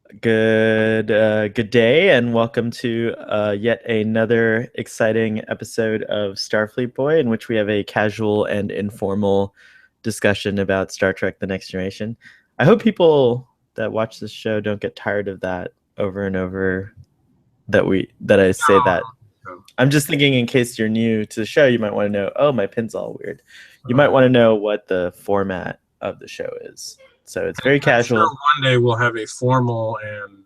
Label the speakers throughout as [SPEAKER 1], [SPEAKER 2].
[SPEAKER 1] Good day, and welcome to yet another exciting episode of Starfleet Boy, in which we have a casual and informal discussion about Star Trek: The Next Generation. I hope people that watch this show don't get tired of that over and over. That I say that.
[SPEAKER 2] No.
[SPEAKER 1] I'm just thinking, in case you're new to the show, you might want to know. Oh, my pin's all weird. You might want to know what the format of the show is. So it's very
[SPEAKER 2] I'm sure
[SPEAKER 1] casual.
[SPEAKER 2] one day we'll have a formal and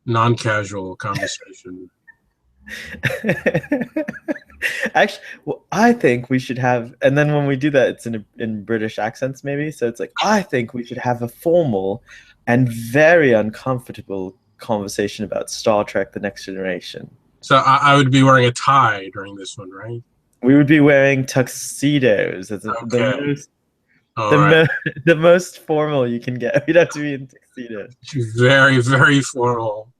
[SPEAKER 2] non-casual conversation.
[SPEAKER 1] Actually, well, I think we should have, and then when we do that, it's in British accents, maybe. So it's like, I think we should have a formal and very uncomfortable conversation about Star Trek: The Next Generation.
[SPEAKER 2] So I would be wearing a tie during this one, right?
[SPEAKER 1] We would be wearing tuxedos. It's
[SPEAKER 2] Okay. All
[SPEAKER 1] the,
[SPEAKER 2] right.
[SPEAKER 1] mo- the most formal you can get. We'd have to be in tuxedos.
[SPEAKER 2] Very, very formal.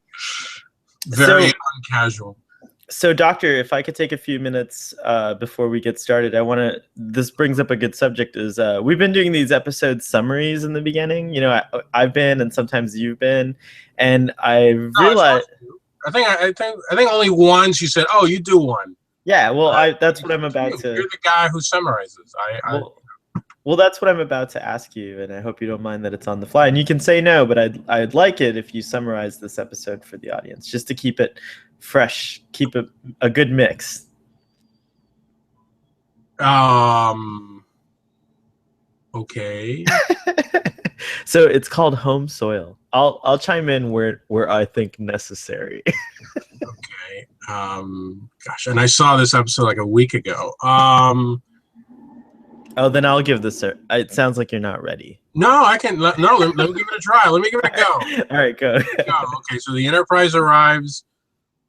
[SPEAKER 2] Very uncasual.
[SPEAKER 1] So, Doctor, if I could take a few minutes before we get started, this brings up a good subject. We've been doing these episode summaries in the beginning. You know, I've been, and sometimes you've been, and I realized.
[SPEAKER 2] I think only once you said, "Oh, you do one."
[SPEAKER 1] Yeah, well, that's what I'm about to.
[SPEAKER 2] You're the guy who summarizes.
[SPEAKER 1] Well, that's what I'm about to ask you, and I hope you don't mind that it's on the fly. And you can say no, but I'd like it if you summarize this episode for the audience, just to keep it fresh, keep a good mix.
[SPEAKER 2] Okay.
[SPEAKER 1] So it's called Home Soil. I'll chime in where I think necessary.
[SPEAKER 2] Okay. Gosh, and I saw this episode like a week ago.
[SPEAKER 1] Oh, then I'll give this. It sounds like you're not ready.
[SPEAKER 2] No, I can. No, let me give it a try. Let me give it a go.
[SPEAKER 1] All right, go.
[SPEAKER 2] Okay, so the Enterprise arrives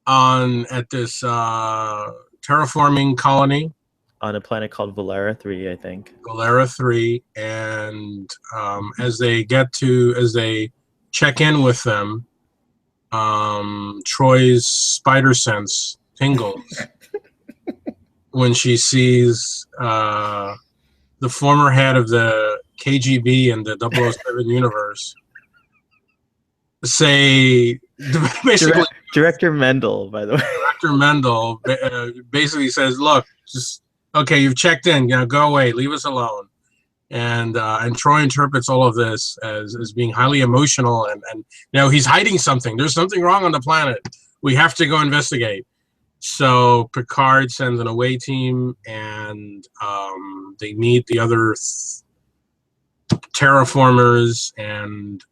[SPEAKER 2] at this terraforming colony
[SPEAKER 1] On a planet called Valera 3, I think.
[SPEAKER 2] Valera 3, and as they check in with them, Troy's spider sense tingles when she sees the former head of the KGB and the 007 universe say, basically,
[SPEAKER 1] Director Mendel, by the way.
[SPEAKER 2] Director Mendel basically says, "Look, just okay, you've checked in. Now go away, leave us alone." And Troy interprets all of this as being highly emotional, and he's hiding something. There's something wrong on the planet. We have to go investigate. So Picard sends an away team, and they meet the other terraformers, and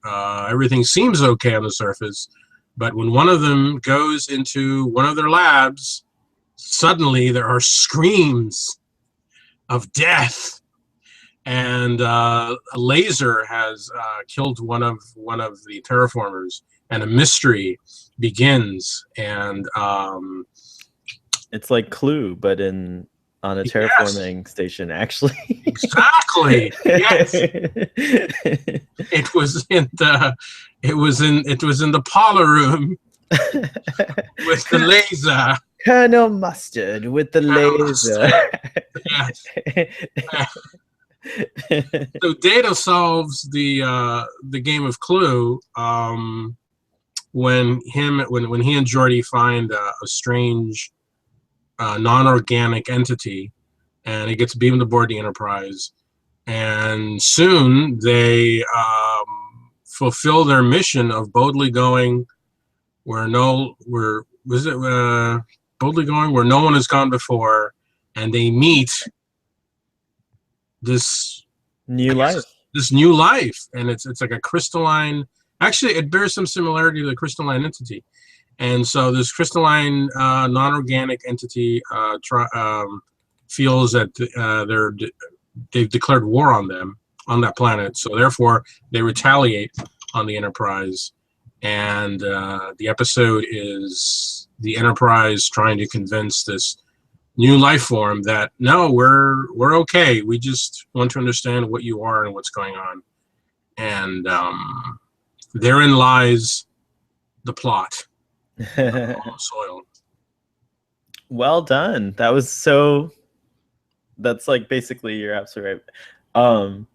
[SPEAKER 2] everything seems okay on the surface. But when one of them goes into one of their labs, suddenly there are screams of death, and a laser has killed one of the terraformers, and a mystery begins. And
[SPEAKER 1] it's like Clue, but on a terraforming station, actually.
[SPEAKER 2] Exactly. Yes. It was in the parlor room with the laser.
[SPEAKER 1] Colonel Mustard with the laser.
[SPEAKER 2] Yes. So Data solves the game of Clue when he and Geordi find a strange non-organic entity, and it gets beamed aboard the Enterprise, and soon they fulfill their mission of boldly going where no one has gone before, and they meet this new life, and it's like a crystalline. Actually, it bears some similarity to the crystalline entity. And so this crystalline non-organic entity feels that they've declared war on them, on that planet. So therefore, they retaliate on the Enterprise. And the episode is the Enterprise trying to convince this new life form that, no, we're okay. We just want to understand what you are and what's going on. And therein lies the plot. Soil.
[SPEAKER 1] Well done. That's like basically, you're absolutely right.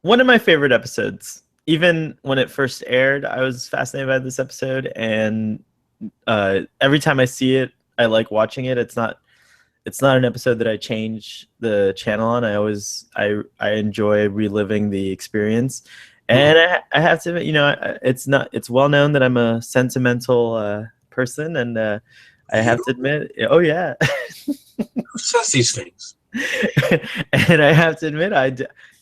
[SPEAKER 1] One of my favorite episodes, even when it first aired, I was fascinated by this episode, and every time I see it, I like watching it. It's not an episode that I change the channel on. I enjoy reliving the experience,
[SPEAKER 2] Hmm.
[SPEAKER 1] and I have to admit, it's well known that I'm a sentimental person, and I have
[SPEAKER 2] You?
[SPEAKER 1] to admit, oh yeah,
[SPEAKER 2] Who says these things?
[SPEAKER 1] and I have to admit,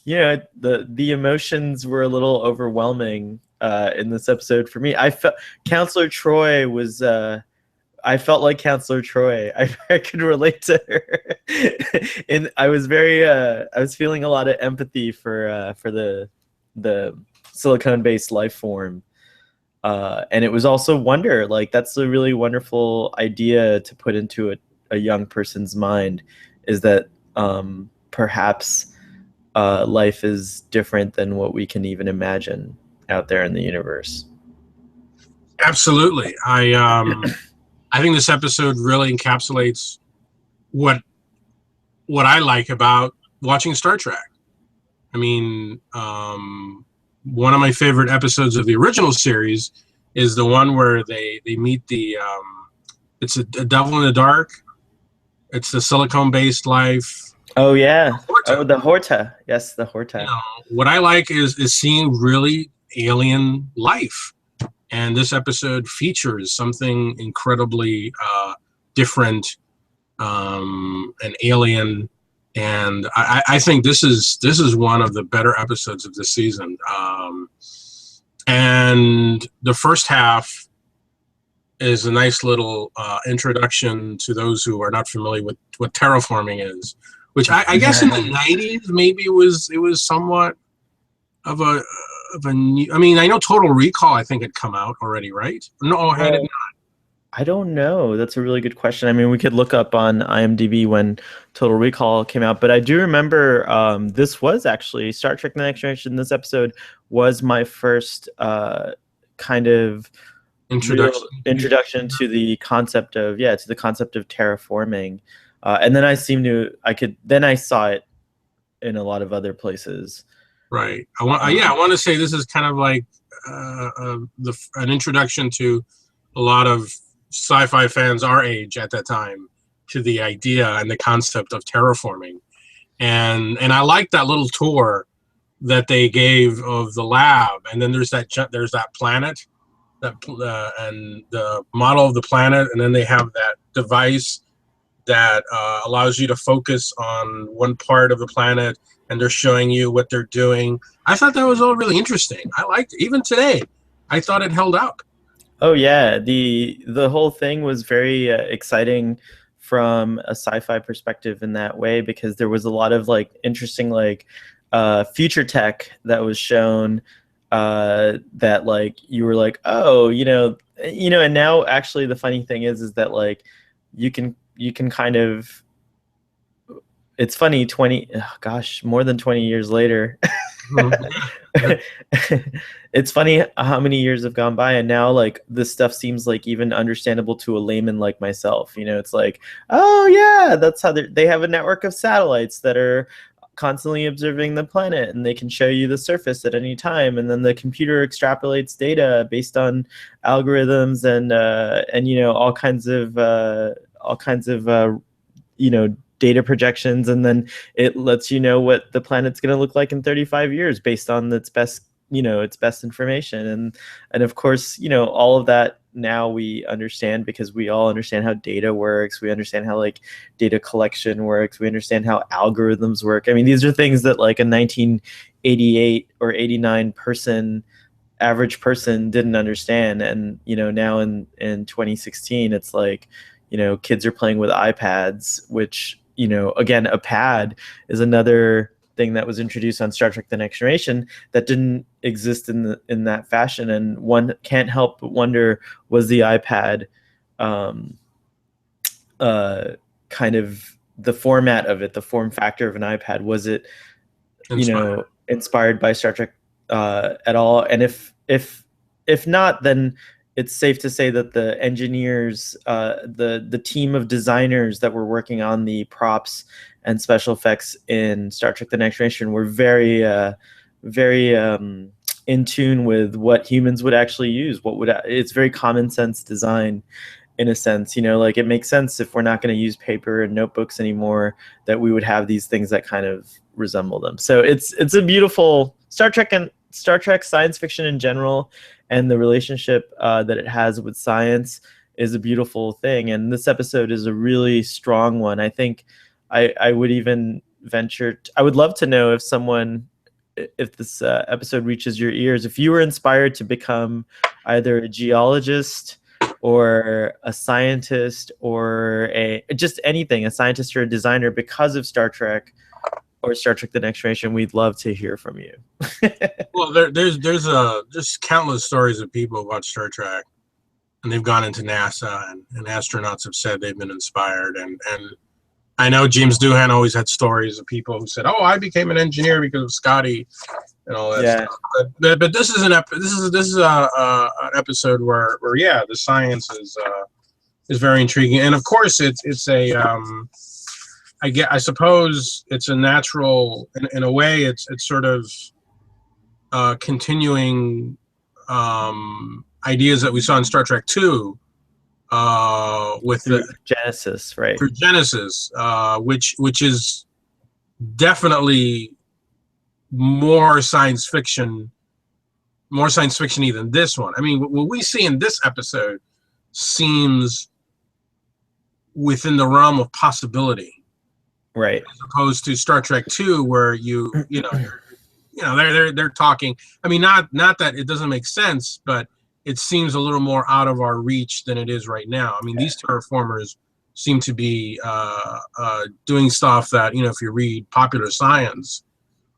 [SPEAKER 1] the emotions were a little overwhelming in this episode for me. I felt Counselor Troy was. I felt like Counselor Troy. I could relate to her, and I was feeling a lot of empathy for the silicone based life form, and it was also wonder. Like that's a really wonderful idea to put into a young person's mind, is that perhaps life is different than what we can even imagine out there in the universe.
[SPEAKER 2] Absolutely. I think this episode really encapsulates what what I like about watching Star Trek. I mean, one of my favorite episodes of the original series is the one where they meet the it's a devil in the dark. It's the silicone based life.
[SPEAKER 1] Oh yeah.
[SPEAKER 2] Horta.
[SPEAKER 1] Oh, the Horta. Yes, the
[SPEAKER 2] You
[SPEAKER 1] Horta.
[SPEAKER 2] know, what I like is seeing really alien life, and this episode features something incredibly different, and alien. And I think this is one of the better episodes of this season. And the first half is a nice little introduction to those who are not familiar with what terraforming is, which I guess in the '90s maybe it was somewhat of a new. I mean, I know Total Recall I think had come out already, right? No, had it?
[SPEAKER 1] Well, I don't know. That's a really good question. I mean, we could look up on IMDb when Total Recall came out, but I do remember this was actually Star Trek: The Next Generation. This episode was my first kind of real
[SPEAKER 2] Introduction.
[SPEAKER 1] introduction to the concept of terraforming, and then I saw it in a lot of other places.
[SPEAKER 2] Right. Yeah,
[SPEAKER 1] Um,
[SPEAKER 2] I want to say this is kind of like an introduction to a lot of sci-fi fans our age at that time to the idea and the concept of terraforming. And I like that little tour that they gave of the lab. And then there's that planet that and the model of the planet, and then they have that device that allows you to focus on one part of the planet, and they're showing you what they're doing. I thought that was all really interesting. I liked it. Even today, I thought it held up.
[SPEAKER 1] Oh yeah, the whole thing was very exciting from a sci-fi perspective in that way, because there was a lot of like interesting like future tech that was shown, that like you were like, oh, and now actually the funny thing is that like you can kind of, it's funny, 20, oh gosh, more than 20 years later.
[SPEAKER 2] Mhm. Yeah.
[SPEAKER 1] It's funny how many years have gone by, and now like this stuff seems like even understandable to a layman like myself. It's like, oh yeah, that's how they have a network of satellites that are constantly observing the planet, and they can show you the surface at any time, and then the computer extrapolates data based on algorithms and all kinds of data projections, and then it lets you know what the planet's going to look like in 35 years based on its best information. And of course, all of that now we understand, because we all understand how data works, we understand how like data collection works, we understand how algorithms work. I mean, these are things that like a 1988 or 89 average person didn't understand. And now in 2016, it's like kids are playing with iPads, which again, a pad is another thing that was introduced on Star Trek: The Next Generation that didn't exist in that fashion. And one can't help but wonder, was the iPad um, uh, kind of the format of it, the form factor of an iPad, was it
[SPEAKER 2] Inspired.
[SPEAKER 1] inspired by Star Trek at all? And if not, then it's safe to say that the engineers, the team of designers that were working on the props and special effects in Star Trek: The Next Generation were very in tune with what humans would actually use. It's very common sense design in a sense, like it makes sense if we're not going to use paper and notebooks anymore, that we would have these things that kind of resemble them. So it's a beautiful Star Trek, and Star Trek science fiction in general, and the relationship that it has with science is a beautiful thing. And this episode is a really strong one. I think I would even venture, I would love to know if this episode reaches your ears, if you were inspired to become either a geologist or a scientist or just anything, a scientist or a designer, because of Star Trek or Star Trek: The Next Generation, we'd love to hear from you.
[SPEAKER 2] Well, there's countless stories of people who watch Star Trek and they've gone into NASA, and astronauts have said they've been inspired. And I know James Doohan always had stories of people who said, "Oh, I became an engineer because of Scotty," and all that stuff. But this is an episode where yeah, the science is very intriguing, and of course it's a I suppose it's a natural, in a way it's sort of continuing ideas that we saw in Star Trek II with the
[SPEAKER 1] Genesis, right?
[SPEAKER 2] For Genesis, which is definitely more science fiction-y than this one. I mean, what we see in this episode seems within the realm of possibility,
[SPEAKER 1] right?
[SPEAKER 2] As opposed to Star Trek II, where they're talking. I mean, not that it doesn't make sense, but it seems a little more out of our reach than it is right now. I mean, these terraformers seem to be doing stuff that, if you read Popular Science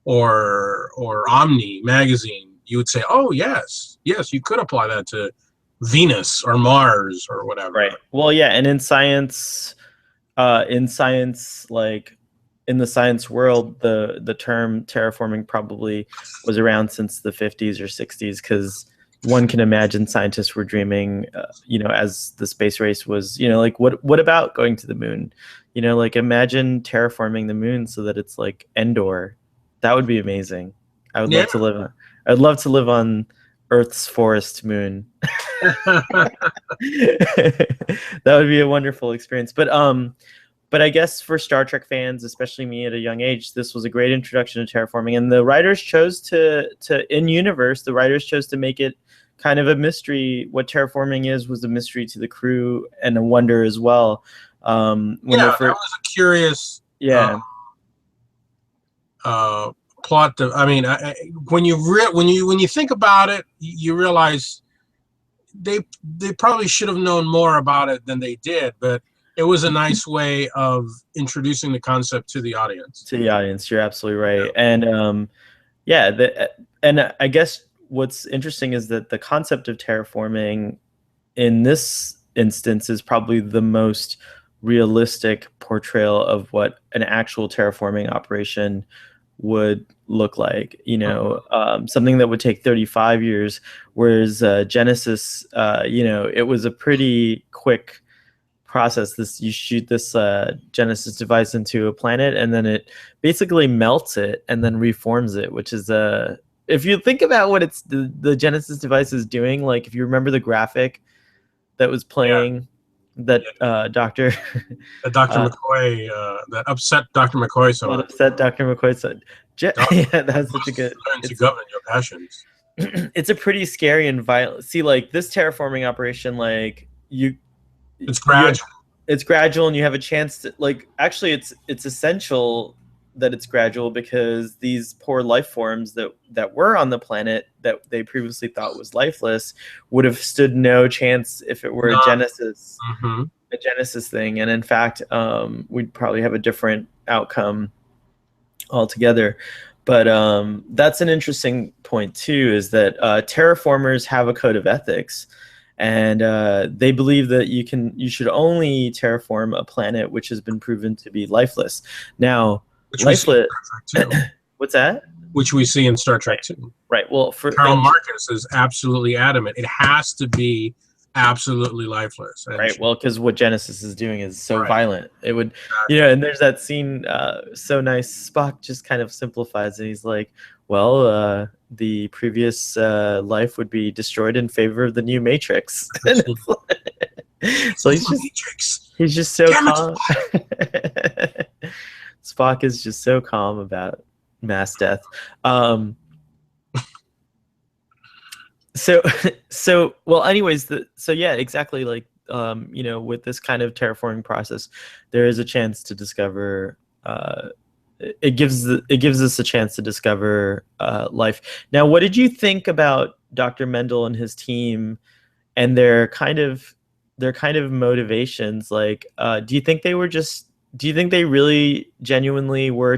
[SPEAKER 2] or Omni magazine, you would say, oh, yes, you could apply that to Venus or Mars or whatever.
[SPEAKER 1] Right. Well, yeah, and in science, like in the science world, the term terraforming probably was around since the 50s or 60s, because one can imagine scientists were dreaming, as the space race was, like what about going to the moon? Like imagine terraforming the moon so that it's like Endor. That would be amazing. I'd love to live on Earth's forest moon. That would be a wonderful experience. But I guess for Star Trek fans, especially me at a young age, this was a great introduction to terraforming. And the writers chose to make it kind of a mystery. What terraforming was a mystery to the crew and a wonder as well.
[SPEAKER 2] That was a curious plot. When you think about it, you realize they probably should have known more about it than they did, but it was a nice way of introducing the concept to the audience.
[SPEAKER 1] You're absolutely right. And and I guess what's interesting is that the concept of terraforming in this instance is probably the most realistic portrayal of what an actual terraforming operation would look like. Something that would take 35 years, whereas Genesis, it was a pretty quick process. You shoot this Genesis device into a planet, and then it basically melts it and then reforms it, which is if you think about what the Genesis device is doing, like if you remember the graphic that was playing, Dr.
[SPEAKER 2] McCoy, that upset Dr. McCoy so much.
[SPEAKER 1] Upset Dr. McCoy said, that's such a good.
[SPEAKER 2] Learn to govern your passions.
[SPEAKER 1] It's a pretty scary and violent. See, like this terraforming operation, like
[SPEAKER 2] it's gradual.
[SPEAKER 1] It's gradual, and you have a chance to actually it's essential that it's gradual, because these poor life forms that were on the planet that they previously thought was lifeless would have stood no chance if it were a Genesis thing. And in fact, we'd probably have a different outcome altogether. But that's an interesting point too, is that terraformers have a code of ethics. And they believe that you should only terraform a planet which has been proven to be lifeless. Now, lifeless. What's that?
[SPEAKER 2] Which we see in Star Trek II.
[SPEAKER 1] Right. Well,
[SPEAKER 2] Carl Marcus is absolutely adamant. It has to be absolutely lifeless. And
[SPEAKER 1] Right. Well, because what Genesis is doing is so
[SPEAKER 2] right,
[SPEAKER 1] violent. It would,
[SPEAKER 2] exactly.
[SPEAKER 1] and there's that scene, so nice. Spock just kind of simplifies it. He's like, well, the previous life would be destroyed in favor of the new Matrix. And it's like, so
[SPEAKER 2] It's the Matrix.
[SPEAKER 1] he's just so
[SPEAKER 2] Damn it!
[SPEAKER 1] calm. Spock is just so calm about mass death. Um, so well, anyways, so yeah, exactly, like, with this kind of terraforming process, there is a chance to discover, it gives us a chance to discover life. Now, what did you think about Dr. Mendel and his team and their kind of motivations? Like, do you think they really genuinely were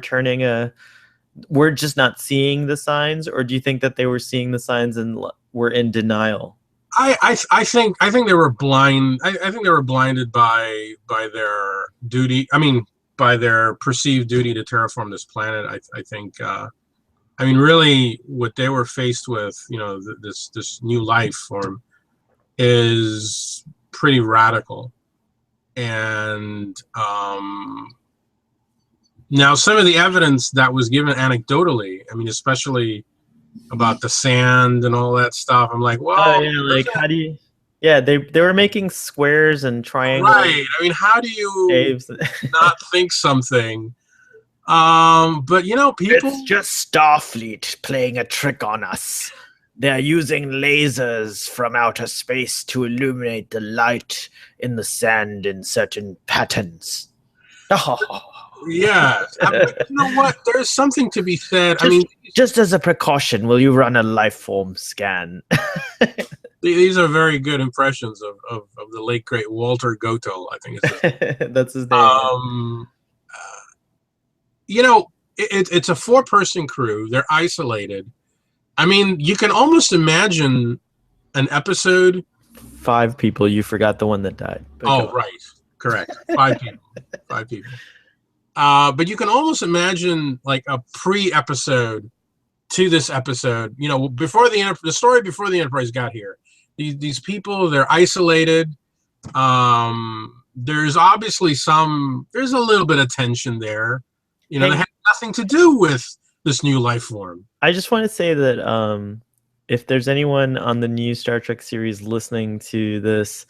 [SPEAKER 1] just not seeing the signs, or do you think that they were seeing the signs and were in denial?
[SPEAKER 2] I think they were blind. I think they were blinded by their duty. I mean, by their perceived duty to terraform this planet. I think. I mean, really, what they were faced with, this new life form, is pretty radical. And now, some of the evidence that was given anecdotally, I mean, especially about the sand and all that stuff, I'm like,
[SPEAKER 1] Oh
[SPEAKER 2] well,
[SPEAKER 1] yeah, like how do you? Yeah, they were making squares and triangles,
[SPEAKER 2] right. I mean, how do you
[SPEAKER 1] shapes.
[SPEAKER 2] not think something? But
[SPEAKER 1] It's
[SPEAKER 2] people,
[SPEAKER 1] just Starfleet playing a trick on us. They're using lasers from outer space to illuminate the light in the sand in certain patterns.
[SPEAKER 2] yeah. But you know what? There's something to be said. I mean,
[SPEAKER 1] Just as a precaution, will you run a life form scan?
[SPEAKER 2] these are very good impressions of the late great Walter Gotto, I think it's
[SPEAKER 1] That's his name. Yeah.
[SPEAKER 2] um it's a four-person crew. They're isolated. I mean, you can almost imagine an episode.
[SPEAKER 1] 5 people. You forgot the one that died.
[SPEAKER 2] Oh, right. Correct. Five people. Five people. But you can almost imagine like a pre-episode to this episode. Before the story before the Enterprise got here. These people, they're isolated. There's obviously there's a little bit of tension there. They have nothing to do with this new life form.
[SPEAKER 1] I just want to say that if there's anyone on the new Star Trek series listening to this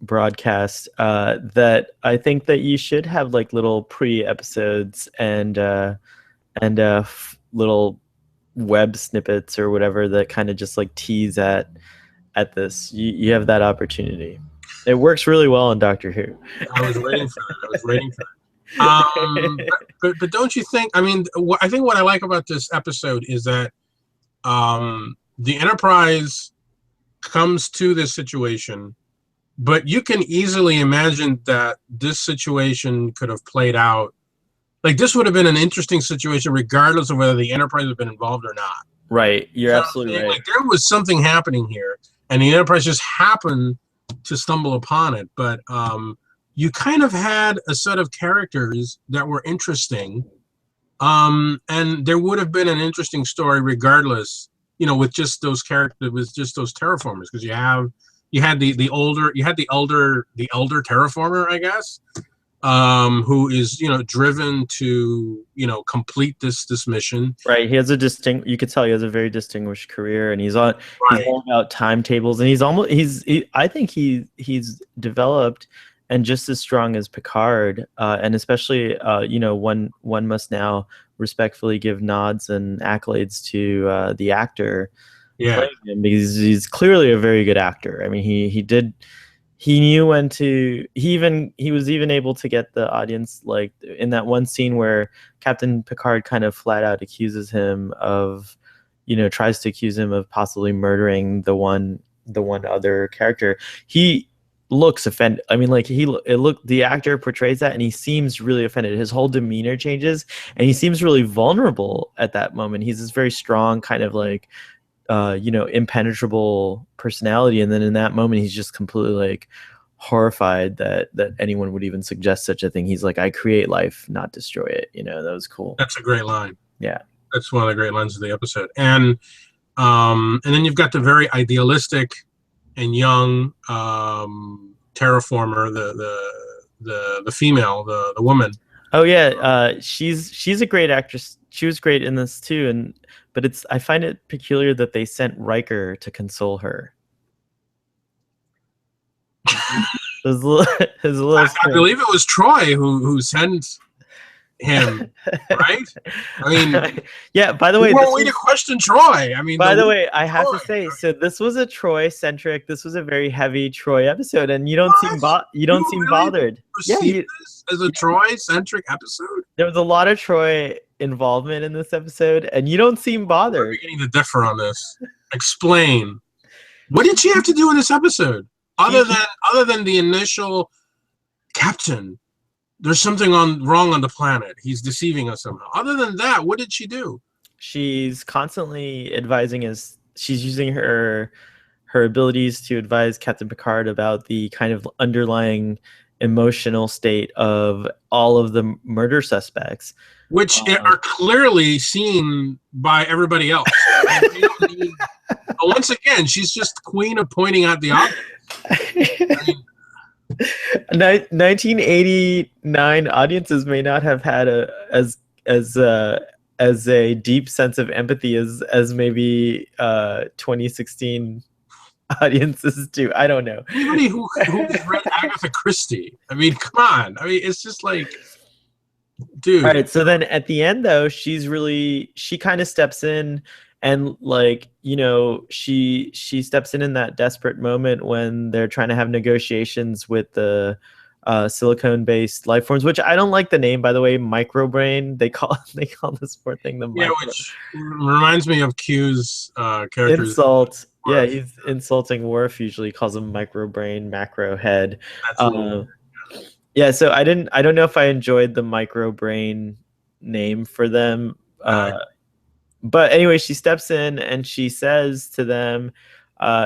[SPEAKER 1] broadcast, that I think that you should have like little pre-episodes and little web snippets or whatever that kind of just like tease at this. You have that opportunity. It works really well on Doctor Who.
[SPEAKER 2] I was waiting for that. I was waiting for that. But don't you think? I mean, I think what I like about this episode is that the Enterprise comes to this situation, but you can easily imagine that this situation could have played out. Like, this would have been an interesting situation regardless of whether the Enterprise had been involved or not.
[SPEAKER 1] Right, you're absolutely right.
[SPEAKER 2] Like, there was something happening here, and the Enterprise just happened to stumble upon it. But you kind of had a set of characters that were interesting, and there would have been an interesting story regardless, with just those characters, with just those terraformers, because you had the elder terraformer, I guess, who is driven to complete this mission.
[SPEAKER 1] Right, he has you could tell he has a very distinguished career, and he's all about timetables, and I think he's developed and just as strong as Picard, and especially one must now respectfully give nods and accolades to the actor playing him, because he's clearly a very good actor. I mean, he knew when to. He was even able to get the audience, like in that one scene where Captain Picard kind of flat out accuses him of, tries to accuse him of possibly murdering the one other character. He looks offended. I mean, like the actor portrays that, and he seems really offended. His whole demeanor changes, and he seems really vulnerable at that moment. He's this very strong, kind of like, impenetrable personality, and then in that moment, he's just completely like horrified that anyone would even suggest such a thing. He's like, "I create life, not destroy it." That was cool.
[SPEAKER 2] That's a great line.
[SPEAKER 1] Yeah,
[SPEAKER 2] that's one of the great lines of the episode. And then you've got the very idealistic and young terraformer, the female, the woman.
[SPEAKER 1] Oh yeah, she's a great actress. She was great in this too, and but I find it peculiar that they sent Riker to console her. His little, his little
[SPEAKER 2] I believe it was Troy who sent him, right? I mean,
[SPEAKER 1] yeah. By the way,
[SPEAKER 2] who are we to question Troy? I mean,
[SPEAKER 1] by the way, I have to say, so this was a Troy centric. This was a very heavy Troy episode, and you don't seem
[SPEAKER 2] really
[SPEAKER 1] bothered. Yeah,
[SPEAKER 2] this as a Troy centric episode.
[SPEAKER 1] There was a lot of Troy involvement in this episode, and you don't seem bothered.
[SPEAKER 2] We're beginning to differ on this. Explain. What did she have to do in this episode? Other than the initial captain, there's something wrong on the planet. He's deceiving us somehow. Other than that, what did she do?
[SPEAKER 1] She's constantly advising us. She's using her abilities to advise Captain Picard about the kind of underlying emotional state of all of the murder suspects,
[SPEAKER 2] which are clearly seen by everybody else. Once again, she's just queen of pointing out the obvious.
[SPEAKER 1] 1989 audiences may not have had as a deep sense of empathy as maybe 2016 audiences do. I don't know.
[SPEAKER 2] Anybody who's read Agatha Christie, I mean, come on. I mean, it's just like, dude.
[SPEAKER 1] All right. So then at the end, though, she kind of steps in. And like, you know, she steps in that desperate moment when they're trying to have negotiations with the silicone-based life forms, which I don't like the name, by the way, microbrain. They call this poor thing the micro.
[SPEAKER 2] Yeah, which reminds me of Q's characters.
[SPEAKER 1] Insult. Yeah, he's insulting Worf. Usually calls him microbrain, macro head. Yeah, so I don't know if I enjoyed the microbrain name for them. But anyway, she steps in and she says to them,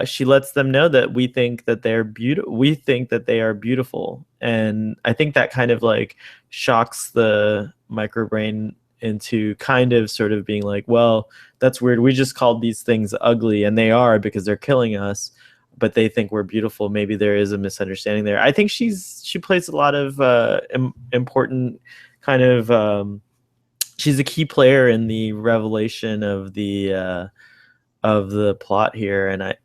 [SPEAKER 1] she lets them know that we think that they're beautiful. We think that they are beautiful, and I think that kind of like shocks the microbrain into kind of sort of being like, well, that's weird. We just called these things ugly, and they are because they're killing us. But they think we're beautiful. Maybe there is a misunderstanding there. I think she plays a lot of important kind of. She's a key player in the revelation of the plot here, and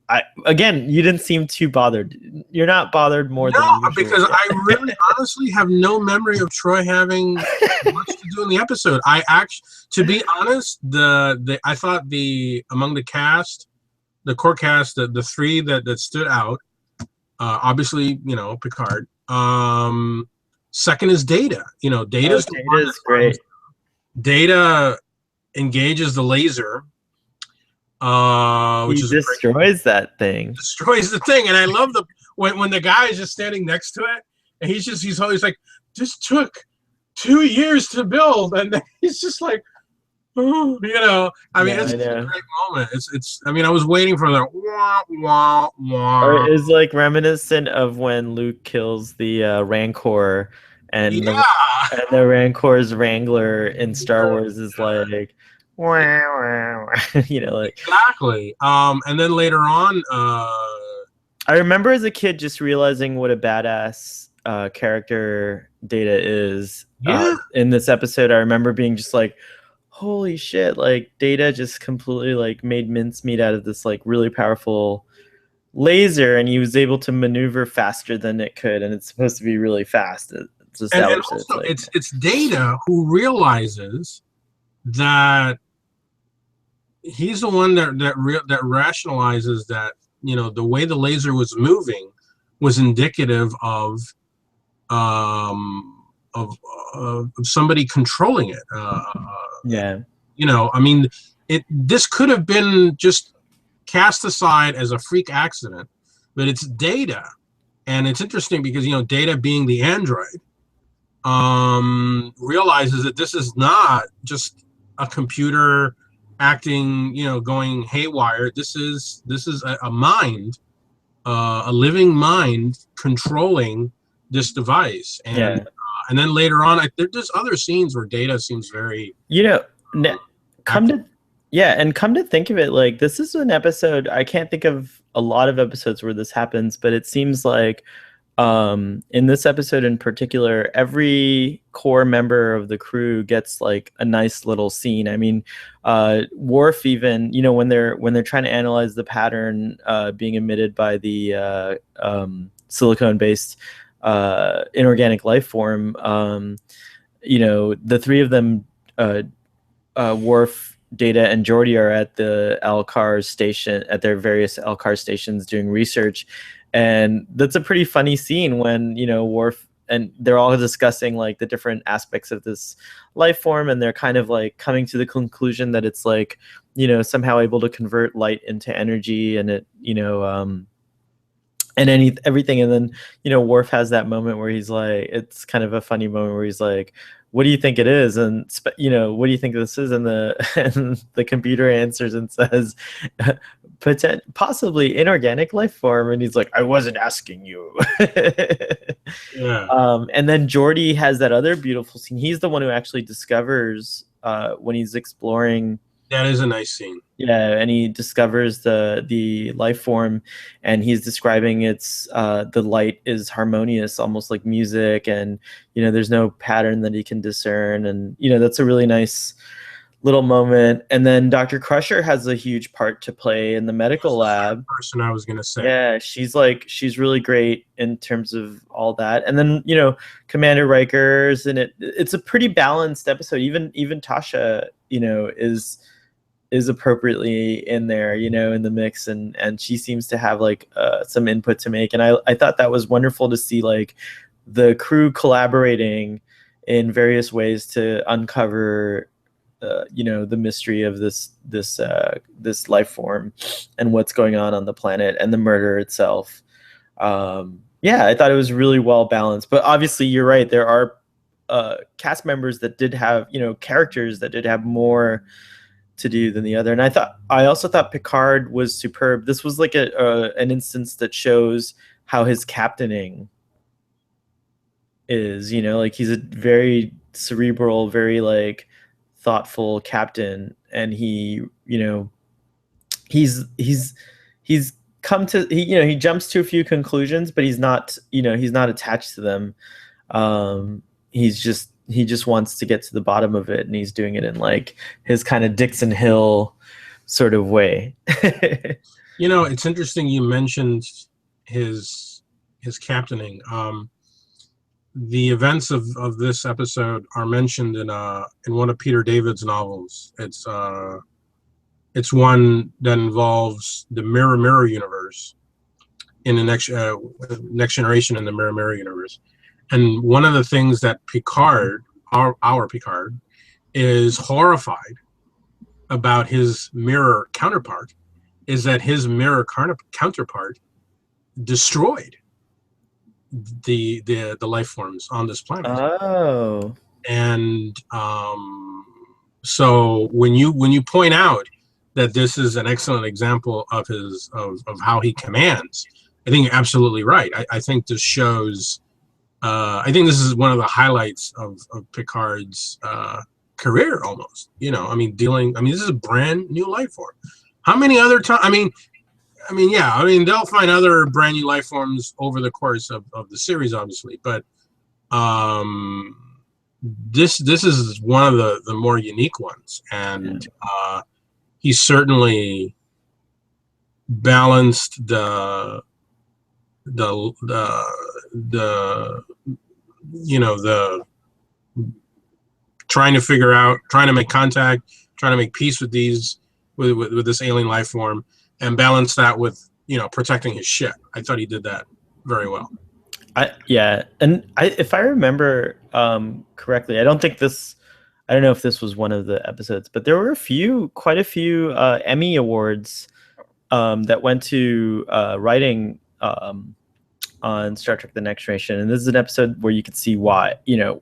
[SPEAKER 1] I again, you didn't seem too bothered. You're not bothered more than usual.
[SPEAKER 2] Because I really honestly have no memory of Troy having much to do in the episode. To be honest, I thought among the cast, the core cast, the three that stood out, obviously, you know, Picard. Second is Data. You know, Data's
[SPEAKER 1] great.
[SPEAKER 2] Data engages the laser, which
[SPEAKER 1] destroys that thing.
[SPEAKER 2] Destroys the thing, and I love when the guy is just standing next to it, and he's always like, "This took 2 years to build," and then he's just like, "Oh, you know." I mean, it's a great moment. It's. I mean, I was waiting for the wah wah wah.
[SPEAKER 1] Or it's like reminiscent of when Luke kills the Rancor. And the Rancor's Wrangler in Star Wars is like, wow, you know, like
[SPEAKER 2] exactly. And then later on,
[SPEAKER 1] I remember as a kid just realizing what a badass character Data is.
[SPEAKER 2] Yeah.
[SPEAKER 1] In this episode, I remember being just like, holy shit! Like Data just completely like made mincemeat out of this like really powerful laser, and he was able to maneuver faster than it could, and it's supposed to be really fast.
[SPEAKER 2] And also, it's Data who realizes that he's the one that rationalizes that, you know, the way the laser was moving was indicative of somebody controlling it.
[SPEAKER 1] Yeah,
[SPEAKER 2] you know, I mean, this could have been just cast aside as a freak accident, but it's Data, and it's interesting because, you know, Data being the android. Realizes that this is not just a computer acting, you know, going haywire. This is a mind, a living mind controlling this device. And and then later on, there's other scenes where Data seems very,
[SPEAKER 1] you know, Yeah, and come to think of it, like this is an episode, I can't think of a lot of episodes where this happens, but it seems like in this episode in particular, every core member of the crew gets like a nice little scene. I mean, Worf even, when they're trying to analyze the pattern being emitted by the silicone-based inorganic life form, the three of them, uh, Worf, Data, and Geordi are at the Alcar station, at their various Alcar stations doing research, and that's a pretty funny scene when Worf and they're all discussing like the different aspects of this life form, and they're kind of like coming to the conclusion that it's like somehow able to convert light into energy, and it and everything. And then Worf has that moment where he's like, it's kind of a funny moment where he's like, what do you think it is? And what do you think this is? And the computer answers and says possibly inorganic life form, and he's like, I wasn't asking you.
[SPEAKER 2] Yeah,
[SPEAKER 1] And then Geordi has that other beautiful scene. He's the one who actually discovers when he's exploring.
[SPEAKER 2] that is a nice scene.
[SPEAKER 1] Yeah, and he discovers the life form, and he's describing its the light is harmonious, almost like music, and there's no pattern that he can discern, and that's a really nice little moment. And then Dr. Crusher has a huge part to play in the medical lab.
[SPEAKER 2] Person I was gonna say.
[SPEAKER 1] Yeah, she's really great in terms of all that. And then Commander Riker's, and it's a pretty balanced episode. Even Tasha is appropriately in there, in the mix, and she seems to have like some input to make. And I thought that was wonderful to see like the crew collaborating in various ways to uncover the mystery of this life form and what's going on the planet and the murder itself. Yeah, I thought it was really well balanced. But obviously, you're right. There are cast members that did have, characters that did have more to do than the other. And I also thought Picard was superb. This was like an instance that shows how his captaining is, like he's a very cerebral, very like thoughtful captain, and he's come to he jumps to a few conclusions, but he's not attached to them. He just wants to get to the bottom of it, and he's doing it in like his kind of Dixon Hill sort of way.
[SPEAKER 2] It's interesting you mentioned his captaining. The events of this episode are mentioned in one of Peter David's novels. It's one that involves the Mirror universe in the next generation in the Mirror universe. And one of the things that Picard, our Picard, is horrified about his mirror counterpart is that his mirror counterpart destroyed the life forms on this planet.
[SPEAKER 1] Oh.
[SPEAKER 2] And so when you point out that this is an excellent example of how he commands, I think you're absolutely right. I think this shows. I think this is one of the highlights of Picard's career, almost. This is a brand new life form. How many other times? They'll find other brand new life forms over the course of the series, obviously, but this is one of the more unique ones, and he certainly balanced the trying to make contact, trying to make peace with this alien life form, and balance that with protecting his ship. I thought he did that very well.
[SPEAKER 1] If I remember correctly, I don't know if this was one of the episodes, but there were quite a few Emmy awards that went to writing on Star Trek: The Next Generation, and this is an episode where you could see why. If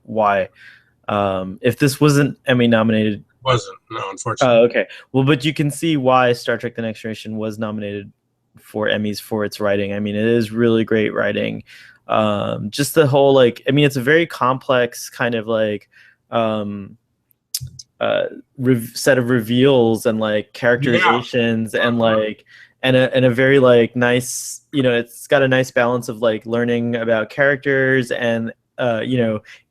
[SPEAKER 1] this wasn't Emmy nominated,
[SPEAKER 2] it wasn't, no, unfortunately.
[SPEAKER 1] Oh, okay. Well, but you can see why Star Trek: The Next Generation was nominated for Emmys for its writing. I mean, it is really great writing. Just the whole it's a very complex kind of set of reveals and like
[SPEAKER 2] Yeah.
[SPEAKER 1] characterizations and
[SPEAKER 2] Uh-huh.
[SPEAKER 1] like and a very like nice, it's got a nice balance of like learning about characters and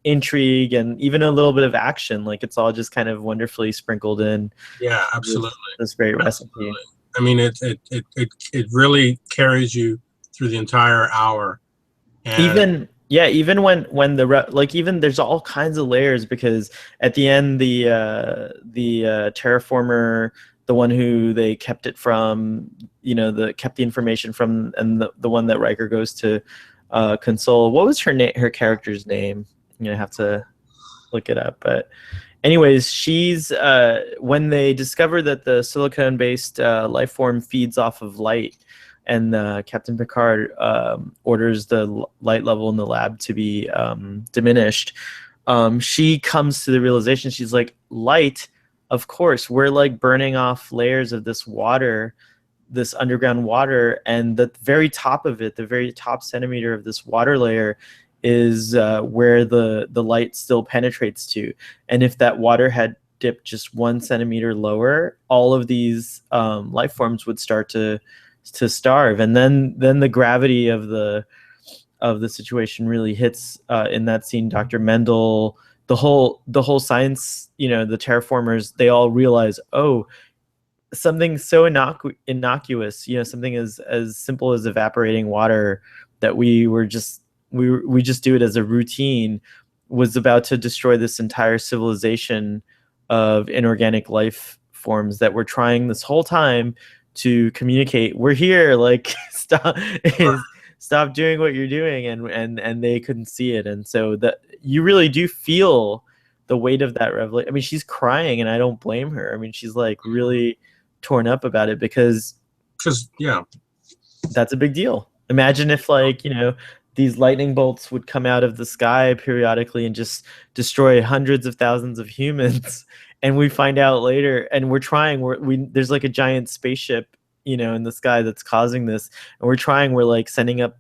[SPEAKER 1] intrigue and even a little bit of action. Like it's all just kind of wonderfully sprinkled in
[SPEAKER 2] Yeah,
[SPEAKER 1] with
[SPEAKER 2] absolutely.
[SPEAKER 1] this great recipe.
[SPEAKER 2] Absolutely. I mean, it really carries you through the entire hour. And
[SPEAKER 1] Even when like even there's all kinds of layers because at the end the terraformer, the one who they kept it from, the kept the information from, and the one that Riker goes to console. What was her character's name? I'm gonna have to look it up. But anyways, she's when they discover that the silicone based life form feeds off of light, and Captain Picard orders the light level in the lab to be diminished. She comes to the realization, she's like, light, of course, we're like burning off layers of this water, this underground water, and the very top of it, the very top centimeter of this water layer is where the light still penetrates to. And if that water had dipped just 1 centimeter lower, all of these life forms would start to starve. And then the gravity of the situation really hits in that scene. Dr. Mendel, the whole science, the terraformers, they all realize, oh, something so innocuous, something as simple as evaporating water that we just do it as a routine, was about to destroy this entire civilization of inorganic life forms that were trying this whole time to communicate, we're here, like stop stop doing what you're doing, and they couldn't see it. And so that you really do feel the weight of that revelation. I mean, she's crying and I don't blame her. I mean, she's like really torn up about it because
[SPEAKER 2] yeah,
[SPEAKER 1] that's a big deal. Imagine if like, these lightning bolts would come out of the sky periodically and just destroy hundreds of thousands of humans. And we find out later, and there's like a giant spaceship, in the sky that's causing this. And we're like sending up,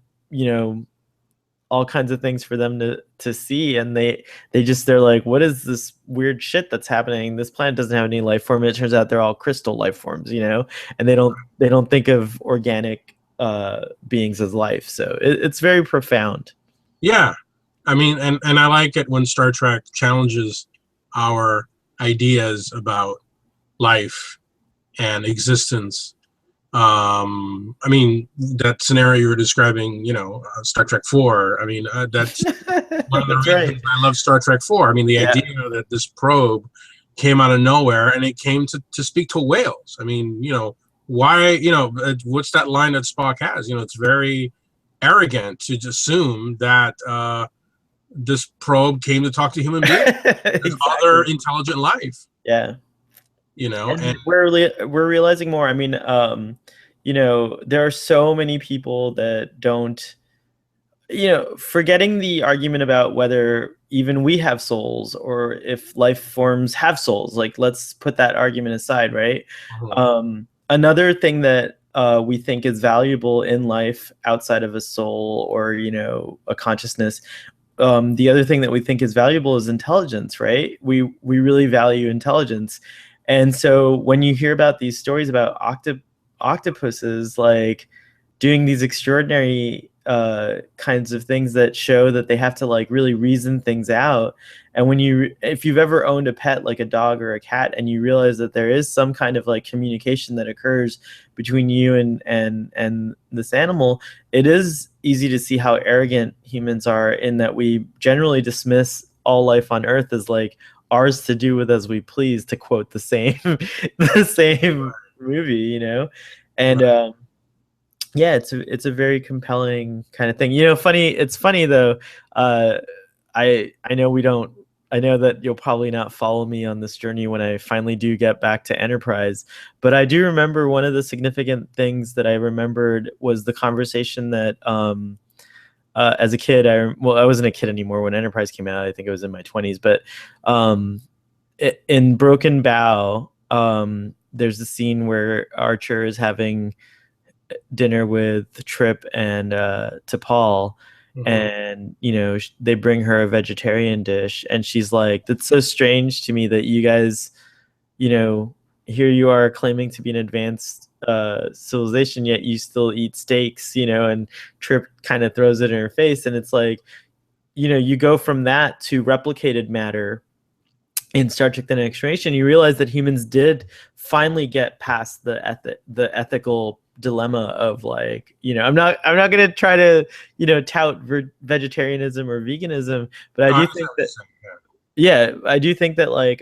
[SPEAKER 1] all kinds of things for them to see, and they're like, what is this weird shit that's happening? This planet doesn't have any life form. It turns out they're all crystal life forms, and they don't think of organic beings as life. So it's very profound.
[SPEAKER 2] yeah. I mean, and I like it when Star Trek challenges our ideas about life and existence. I mean, that scenario you were describing, Star Trek 4. I mean, that's one of the
[SPEAKER 1] That's
[SPEAKER 2] reasons
[SPEAKER 1] right.
[SPEAKER 2] I love Star Trek 4. I mean, the
[SPEAKER 1] Yeah.
[SPEAKER 2] idea that this probe came out of nowhere and it came to speak to whales. I mean, why, what's that line that Spock has? It's very arrogant to assume that this probe came to talk to human beings. There's other
[SPEAKER 1] Exactly.
[SPEAKER 2] intelligent life,
[SPEAKER 1] Yeah.
[SPEAKER 2] and
[SPEAKER 1] And we're realizing more. I mean, there are so many people that don't, forgetting the argument about whether even we have souls or if life forms have souls. Like, let's put that argument aside, right?
[SPEAKER 2] Mhm.
[SPEAKER 1] Another thing that we think is valuable in life outside of a soul or, a consciousness. The other thing that we think is valuable is intelligence, right? We really value intelligence. And so when you hear about these stories about octopuses like doing these extraordinary kinds of things that show that they have to like really reason things out, and if you've ever owned a pet like a dog or a cat, and you realize that there is some kind of like communication that occurs between you and this animal, it is easy to see how arrogant humans are, in that we generally dismiss all life on Earth as like ours to do with as we please, to quote the same the same movie, and
[SPEAKER 2] Right.
[SPEAKER 1] yeah, it's a very compelling kind of thing. It's funny though. uh I know we don't. I know that you'll probably not follow me on this journey when I finally do get back to Enterprise, but I do remember one of the significant things that I remembered was the conversation that as a kid, I wasn't a kid anymore when Enterprise came out. I think it was in my 20s, but um in Broken Bow, there's a scene where Archer is having dinner with Trip and T'Pol,
[SPEAKER 2] Mhm.
[SPEAKER 1] and they bring her a vegetarian dish, and she's like, "That's so strange to me that you guys you know, here you are claiming to be an advanced civilization, yet you still eat steaks, you know, and Trip kind of throws it in her face. And it's like, you know, you go from that to replicated matter in Star Trek: The Next Generation. You realize that humans did finally get past the ethical dilemma of, like, you know, I'm not going to try to, you know, tout vegetarianism or veganism, but I
[SPEAKER 2] No, I
[SPEAKER 1] do
[SPEAKER 2] understand
[SPEAKER 1] think
[SPEAKER 2] what
[SPEAKER 1] that,
[SPEAKER 2] you're saying.
[SPEAKER 1] yeah, I do think that, like,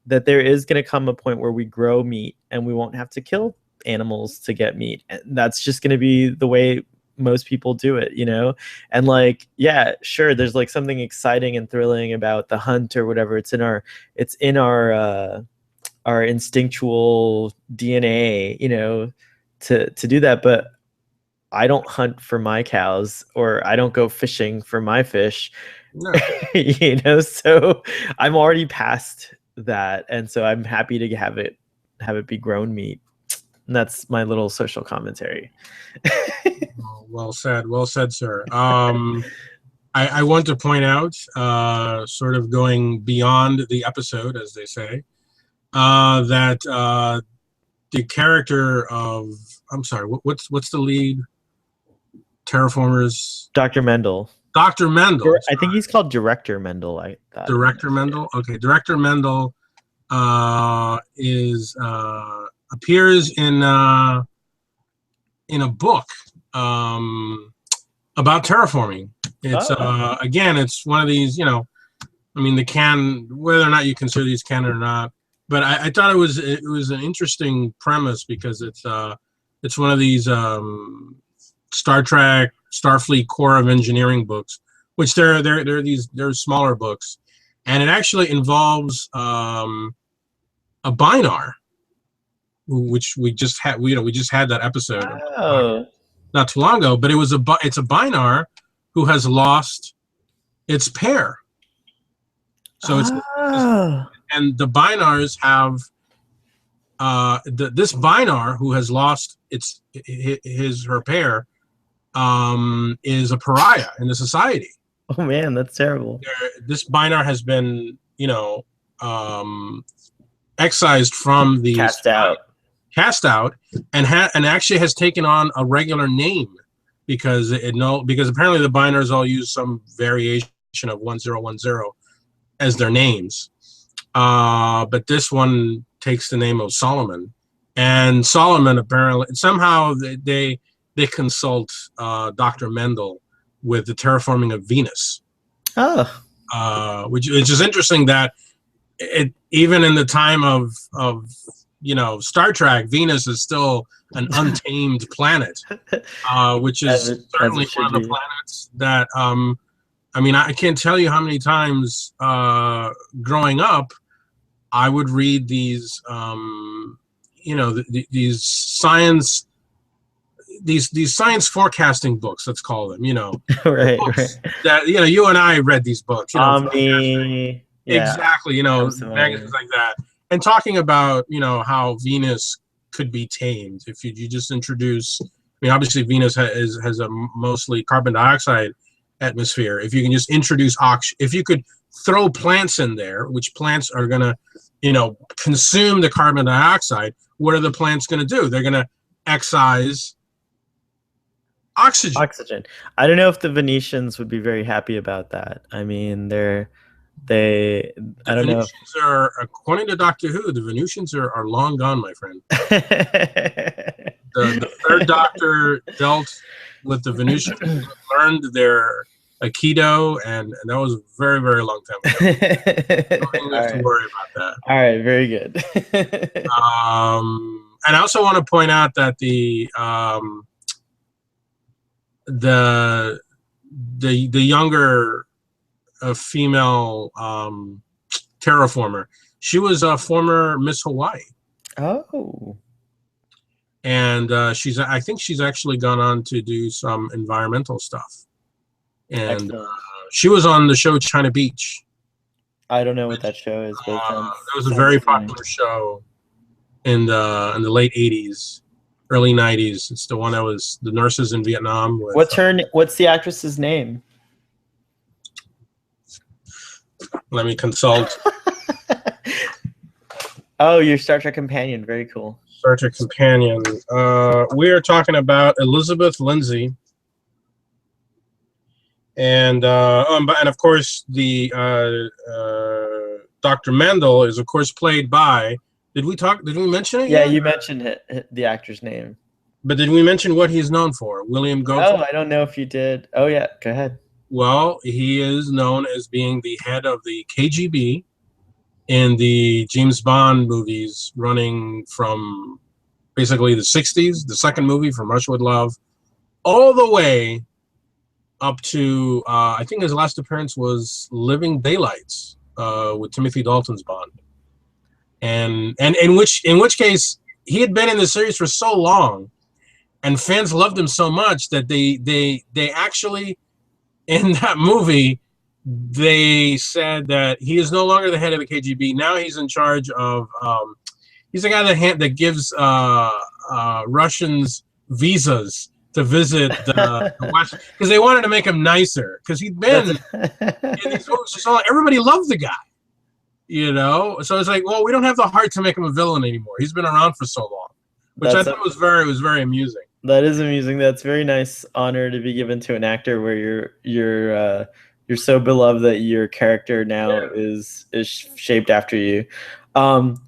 [SPEAKER 1] that there is going to come a point where we grow meat and we won't have to kill animals to get meat. And that's just going to be the way most people do it, you know? And, like, yeah, sure, there's like something exciting and thrilling about the hunt or whatever. It's in our instinctual DNA, you know, to do that. But I don't hunt for my cows, or I don't go fishing for my fish.
[SPEAKER 2] No.
[SPEAKER 1] You know, so I'm already past that, and so I'm happy to have it be grown meat. And that's my little social commentary.
[SPEAKER 2] Oh, well said, sir. I want to point out, sort of going beyond the episode, as they say, that the character of, I'm sorry, what's the lead? Terraformers.
[SPEAKER 1] Dr. Mendel.
[SPEAKER 2] Dr. Mendel.
[SPEAKER 1] I think he's called Director Mendel. I thought.
[SPEAKER 2] Director Mendel. Okay, Director Mendel is appears in a book about terraforming. It's again, it's one of these, you know, I mean, whether or not you consider these canon or not, but I thought it was an interesting premise, because it's one of these Star Trek, Starfleet Corps of Engineering books, which they're smaller books, and it actually involves a binar, which we just had. We just had that episode not too long ago. But it's a binar who has lost its pair. So and the binars have this binar who has lost her pair is a pariah in the society.
[SPEAKER 1] Oh man, that's terrible.
[SPEAKER 2] This binar has been, you know, excised from the cast out, and actually has taken on a regular name, because apparently the binars all use some variation of 1010 as their names, but this one takes the name of Solomon, and Solomon apparently somehow they consult Dr. Mendel with the terraforming of Venus. Which is interesting that even in the time of you know, Star Trek, Venus is still an untamed planet, which is certainly one of the planets that I mean, I can't tell you how many times growing up I would read these you know, these science forecasting books, let's call them, you know.
[SPEAKER 1] Right.
[SPEAKER 2] That, you know, you and I read these books, you know,
[SPEAKER 1] Omni,
[SPEAKER 2] exactly, you know, magazines like that, and talking about, you know, how Venus could be tamed if you just introduce. I mean, obviously Venus has a mostly carbon dioxide atmosphere. If you can just introduce if you could throw plants in there, which plants are gonna, you know, consume the carbon dioxide, what are the plants gonna do? They're gonna excise oxygen.
[SPEAKER 1] I don't know if the Venetians would be very happy about that. I mean, I don't know.
[SPEAKER 2] Are, according to Doctor Who, the Venusians are long gone, my friend. the third Doctor dealt with the Venusians, learned their Aikido, and that was a very, very long time ago. Don't have to worry about that.
[SPEAKER 1] All right, very good.
[SPEAKER 2] And I also want to point out that the younger female terraformer, she was a former Miss Hawaii.
[SPEAKER 1] Oh.
[SPEAKER 2] And I think she's actually gone on to do some environmental stuff. And she was on the show China Beach.
[SPEAKER 1] I don't know what that show is, but
[SPEAKER 2] that was a very popular show in the late 80s, early 90s. It's the one that was the nurses in Vietnam.
[SPEAKER 1] What's the actress's name?
[SPEAKER 2] Let me consult.
[SPEAKER 1] Oh, your Star Trek companion. Very cool.
[SPEAKER 2] Star Trek companion. We are talking about Elizabeth Lindsay, and of course the Dr. Mendel is of course played by. Did we mention it
[SPEAKER 1] Yeah,
[SPEAKER 2] yet?
[SPEAKER 1] you mentioned the actor's name.
[SPEAKER 2] But did we mention what he's known for? William
[SPEAKER 1] Oh,
[SPEAKER 2] Goldflesh?
[SPEAKER 1] I don't know if you did. Oh, yeah. Go ahead.
[SPEAKER 2] Well, he is known as being the head of the KGB in the James Bond movies, running from basically the 60s, the second movie from Russia with Love, all the way up to I think his last appearance was Living Daylights with Timothy Dalton's Bond, and in which case he had been in the series for so long, and fans loved him so much that they actually in that movie they said that he is no longer the head of the KGB. Now he's in charge of he's the guy that gives Russians visas to visit the West, because they wanted to make him nicer, because he'd been in these movies for so long. Everybody loved the guy, So it's like, well, we don't have the heart to make him a villain anymore. He's been around for so long, which I thought was very amusing.
[SPEAKER 1] That is amusing. That's very nice honor to be given to an actor where you're so beloved that your character now is shaped after you.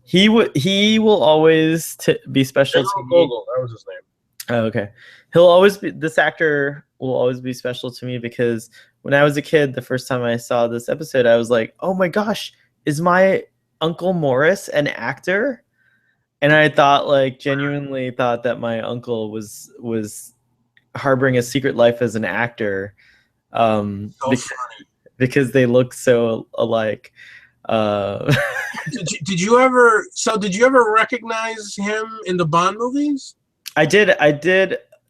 [SPEAKER 1] He will always be special to me.
[SPEAKER 2] Gogol, that was his name.
[SPEAKER 1] Oh, okay. He'll always be, this actor will always be special to me because when I was a kid, the first time I saw this episode, I was like, oh my gosh, is my Uncle Morris an actor? And I thought, like, genuinely thought that my uncle was harboring a secret life as an actor, because they look so alike.
[SPEAKER 2] Did you ever recognize him in the Bond movies?
[SPEAKER 1] I did,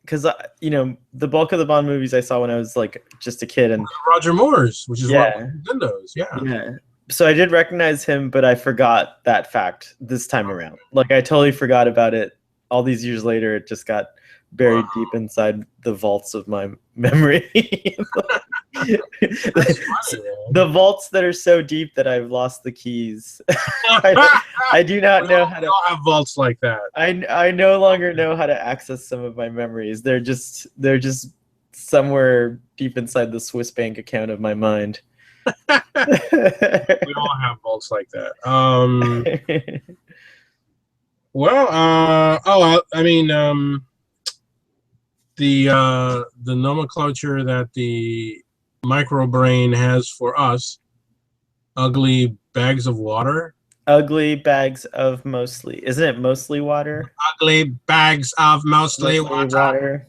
[SPEAKER 1] because the bulk of the Bond movies I saw when I was like just a kid, and
[SPEAKER 2] Roger Moore's, which is one of Nintendo's,
[SPEAKER 1] yeah. So I did recognize him, but I forgot that fact this time around. Like, I totally forgot about it. All these years later, it just got buried deep inside the vaults of my memory. The vaults that are so deep that I've lost the keys. I do not know how to.
[SPEAKER 2] We all have vaults like that.
[SPEAKER 1] I no longer know how to access some of my memories. They're just somewhere deep inside the Swiss bank account of my mind.
[SPEAKER 2] We all have vaults like that. The nomenclature that the microbrain has for us: ugly bags of water.
[SPEAKER 1] Ugly bags of mostly. Isn't it mostly water?
[SPEAKER 2] Ugly bags of mostly water.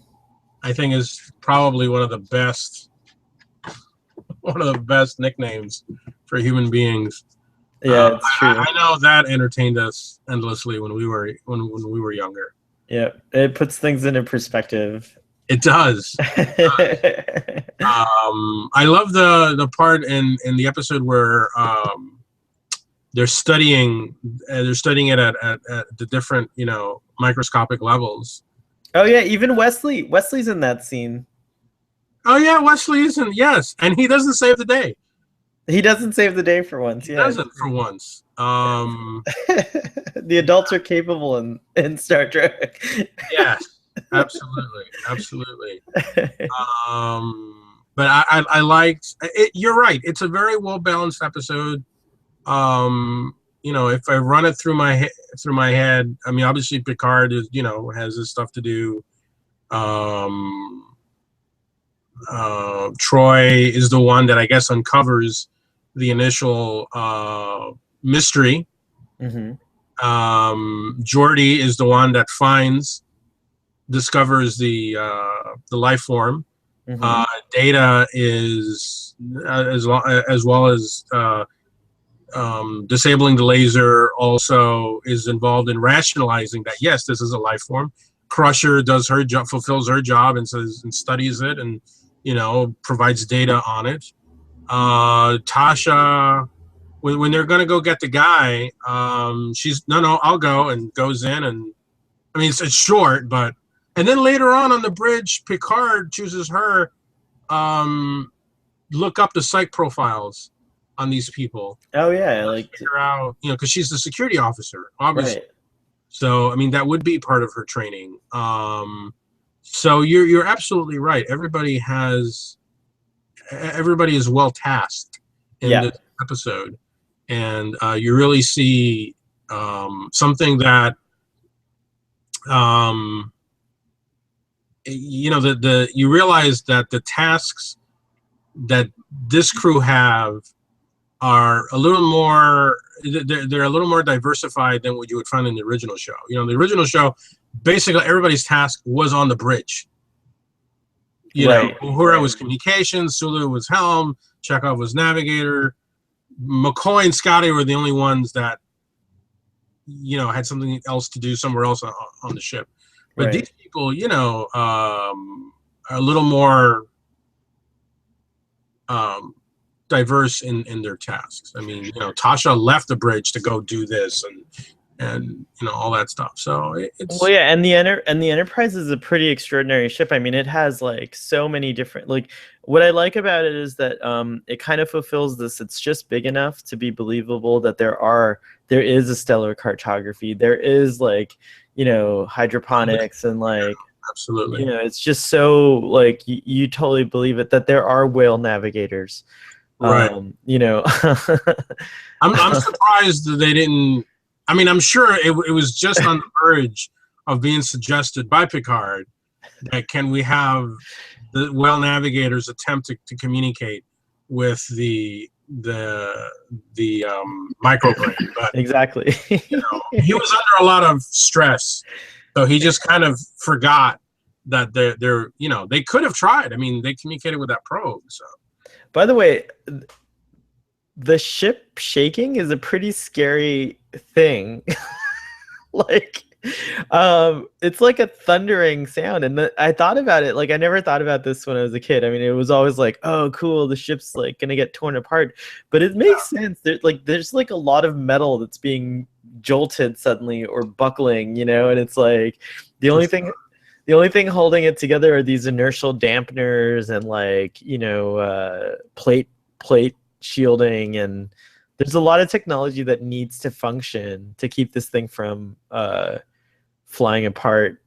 [SPEAKER 2] I think is probably one of the best nicknames for human beings.
[SPEAKER 1] Yeah, it's true.
[SPEAKER 2] I know that entertained us endlessly when we were younger.
[SPEAKER 1] Yeah, it puts things into perspective.
[SPEAKER 2] It does. I love the part in the episode where they're studying it at the different microscopic levels.
[SPEAKER 1] Oh yeah, even Wesley's in that scene.
[SPEAKER 2] Oh yeah, Wesley isn't. Yes, and he doesn't save the day.
[SPEAKER 1] He doesn't save the day for once.
[SPEAKER 2] He doesn't for once.
[SPEAKER 1] The adults are capable in Star Trek.
[SPEAKER 2] Yes, absolutely. But I liked it. You're right. It's a very well balanced episode. If I run it through my head, I mean, obviously Picard is has his stuff to do. Troy is the one that I guess uncovers the initial mystery.
[SPEAKER 1] Mm-hmm.
[SPEAKER 2] Geordi is the one that discovers the life form. Mm-hmm. Data is as well as disabling the laser also is involved in rationalizing that yes, this is a life form. Crusher does her job, fulfills her job, and studies it, and provides data on it. Tasha, when they're gonna go get the guy, she's no, I'll go, and goes in, and I mean it's short, but and then later on the bridge, Picard chooses her. Look up the psych profiles on these people,
[SPEAKER 1] Oh yeah,
[SPEAKER 2] figure out, because she's the security officer, obviously.
[SPEAKER 1] right.
[SPEAKER 2] So I mean, that would be part of her training. So you're absolutely right. Everybody is well tasked in
[SPEAKER 1] Yeah.
[SPEAKER 2] this episode, and you really see something that um, the you realize that the tasks that this crew have are a little more, they're a little more diversified than what you would find in the original show. The original show, basically everybody's task was on the bridge.
[SPEAKER 1] Right.
[SPEAKER 2] Uhura was communications, Sulu was helm, Chekhov was navigator, McCoy and Scotty were the only ones that had something else to do somewhere else on the ship. But
[SPEAKER 1] Right.
[SPEAKER 2] these people, are a little more um, diverse in their tasks. I mean, Tasha left the bridge to go do this and all that stuff. So
[SPEAKER 1] Well,
[SPEAKER 2] it's
[SPEAKER 1] yeah, and the Enterprise is a pretty extraordinary ship. I mean, it has like so many different like what I like about it is that it kind of fulfills this. It's just big enough to be believable that there is a stellar cartography. There is like, hydroponics and like
[SPEAKER 2] absolutely
[SPEAKER 1] it's just so like you totally believe it that there are whale navigators.
[SPEAKER 2] right.
[SPEAKER 1] Um.
[SPEAKER 2] I'm surprised that they didn't. I mean, I'm sure it was just on the verge of being suggested by Picard that can we have the well navigators attempt to communicate with the microbrain, but
[SPEAKER 1] Exactly.
[SPEAKER 2] he was under a lot of stress, so he just kind of forgot that they could have tried. I mean, they communicated with that probe, so.
[SPEAKER 1] By the way, the ship shaking is a pretty scary thing. Like, it's like a thundering sound, and I thought about it. Like, I never thought about this when I was a kid. I mean, it was always like, oh, cool, the ship's like gonna get torn apart. But it makes sense. There's like a lot of metal that's being jolted suddenly or buckling, and it's like the only thing. The only thing holding it together are these inertial dampeners and like plate shielding, and there's a lot of technology that needs to function to keep this thing from flying apart.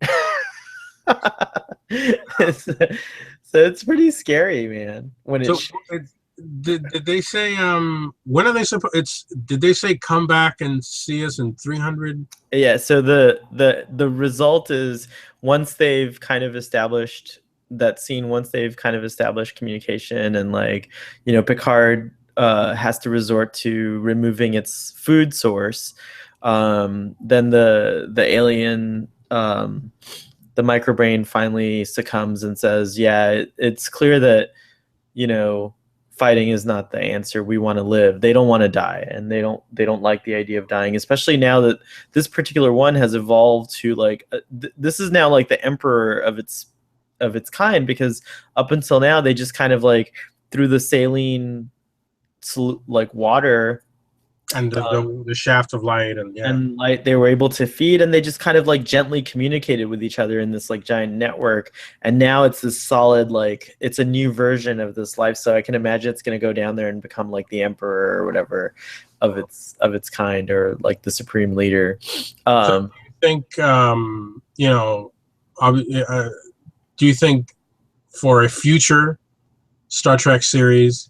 [SPEAKER 1] So it's pretty scary, man. When
[SPEAKER 2] So
[SPEAKER 1] it's
[SPEAKER 2] did they say when are they supposed? Did they say come back and see us in 300?
[SPEAKER 1] Yeah, so the result is once they've kind of established that scene, once they've kind of established communication and like, Picard has to resort to removing its food source, then the alien the microbrain finally succumbs and says, "Yeah, it's clear that, you know, fighting is not the answer. We want to live. They don't want to die, and they don't like the idea of dying, especially now that this particular one has evolved to like this is now like the emperor of its kind, because up until now they just kind of like through the saline like water
[SPEAKER 2] And the shaft of light, and yeah.
[SPEAKER 1] and like they were able to feed, and they just kind of like gently communicated with each other in this like giant network. And now it's this solid, like it's a new version of this life, so I can imagine it's going to go down there and become like the emperor or whatever of its kind, or like the supreme leader.
[SPEAKER 2] So
[SPEAKER 1] um
[SPEAKER 2] do you think do you think for a future Star Trek series,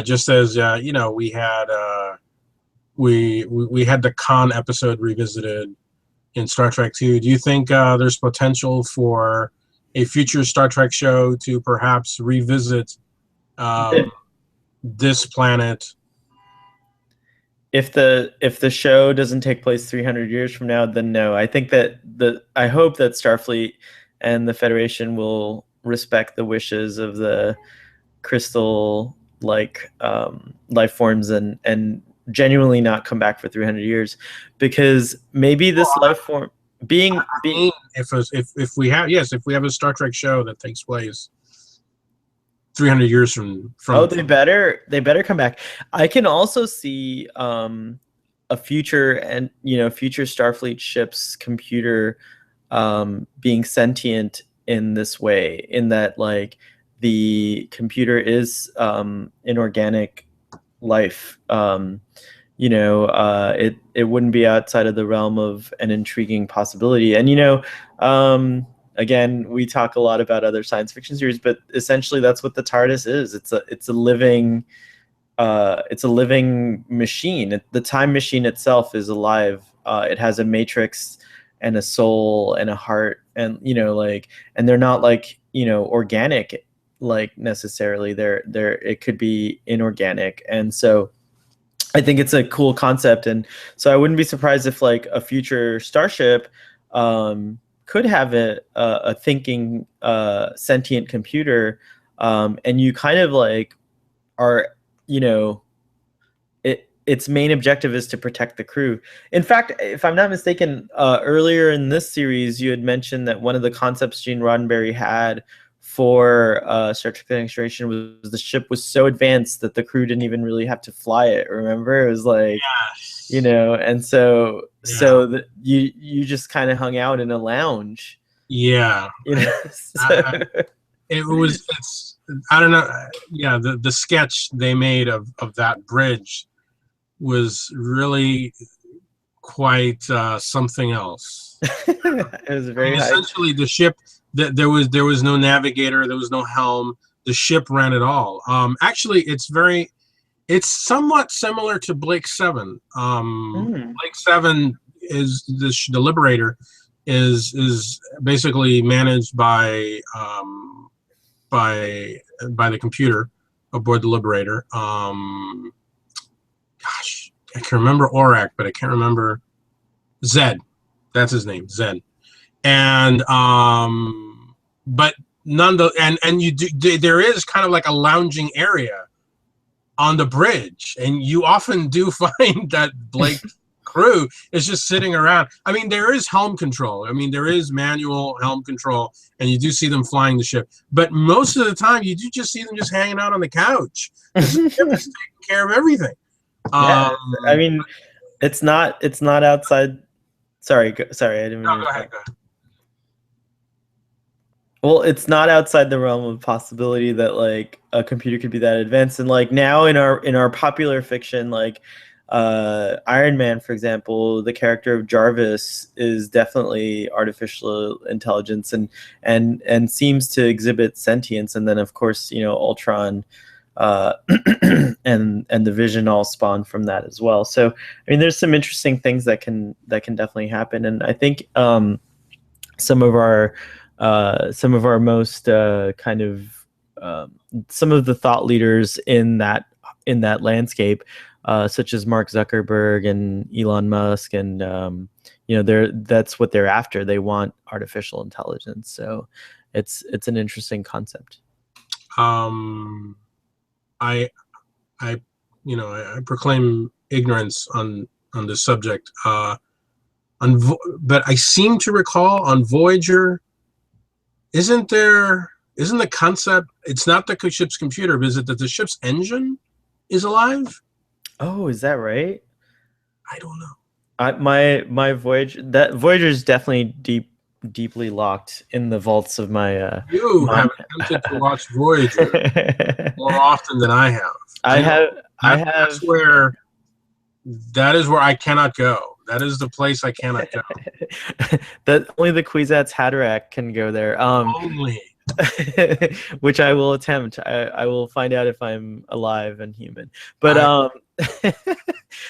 [SPEAKER 2] just as we had the Khan episode revisited in Star Trek 2. Do you think there's potential for a future Star Trek show to perhaps revisit this planet?
[SPEAKER 1] if the show doesn't take place 300 years from now, then no. I hope that Starfleet and the Federation will respect the wishes of the crystal like life forms, and genuinely not come back for 300 years, because maybe this life form being
[SPEAKER 2] If we have, yes, if we have a Star Trek show that takes place 300 years
[SPEAKER 1] oh,
[SPEAKER 2] from
[SPEAKER 1] they better come back. I can also see a future, and future Starfleet ships computer being sentient in this way, in that like the computer is inorganic life. It wouldn't be outside of the realm of an intriguing possibility. And again, we talk a lot about other science fiction series, but essentially that's what the TARDIS is. It's a living machine. The time machine itself is alive. It has a matrix and a soul and a heart, and and they're not like organic, like necessarily. They're it could be inorganic, and so I think it's a cool concept. And so I wouldn't be surprised if like a future starship could have a thinking sentient computer, and you kind of like are its main objective is to protect the crew. In fact, if I'm not mistaken, earlier in this series, you had mentioned that one of the concepts Gene Roddenberry had for Star Trek: The Next Generation was the ship was so advanced that the crew didn't even really have to fly it. Remember, it was like,
[SPEAKER 2] Yes.
[SPEAKER 1] and so
[SPEAKER 2] Yeah.
[SPEAKER 1] you just kind of hung out in a lounge.
[SPEAKER 2] Yeah. It's I don't know. Yeah, the sketch they made of that bridge was really quite something else.
[SPEAKER 1] It was very high.
[SPEAKER 2] Essentially, the ship that there was no navigator, there was no helm. The ship ran it all. Actually, it's somewhat similar to Blake 7. Blake 7 is the Liberator is basically managed by the computer aboard the Liberator. Gosh, I can remember Aurak, but I can't remember Zed. That's his name, Zed. And but and you do, there is kind of like a lounging area on the bridge, and you often do find that Blake crew is just sitting around. I mean, there is helm control. I mean, there is manual helm control, and you do see them flying the ship. But most of the time, you do just see them just hanging out on the couch. The ship is taking care of everything.
[SPEAKER 1] Yeah, I mean, it's not outside. Sorry, I didn't mean to.
[SPEAKER 2] Go ahead.
[SPEAKER 1] Well, it's not outside the realm of possibility that like a computer could be that advanced. And like now in our popular fiction, like Iron Man, for example, the character of Jarvis is definitely artificial intelligence and seems to exhibit sentience. And then of course, Ultron and the Vision all spawn from that as well. So I mean, there's some interesting things that can definitely happen. And I think some of our most kind of some of the thought leaders in that landscape, such as Mark Zuckerberg and Elon Musk, and that's what they're after. They want artificial intelligence. So it's an interesting concept.
[SPEAKER 2] I proclaim ignorance on this subject. But I seem to recall on Voyager, isn't the concept? It's not the ship's computer, but is it that the ship's engine is alive?
[SPEAKER 1] Oh, is that right?
[SPEAKER 2] I don't know.
[SPEAKER 1] My Voyager is definitely deeply locked in the vaults of my.
[SPEAKER 2] You have attempted to watch Voyager more often than I have.
[SPEAKER 1] I have.
[SPEAKER 2] That is where I cannot go. That is the place I cannot go.
[SPEAKER 1] That only the Kwisatz Haderach can go there.
[SPEAKER 2] Only.
[SPEAKER 1] Which I will attempt. I will find out if I'm alive and human. But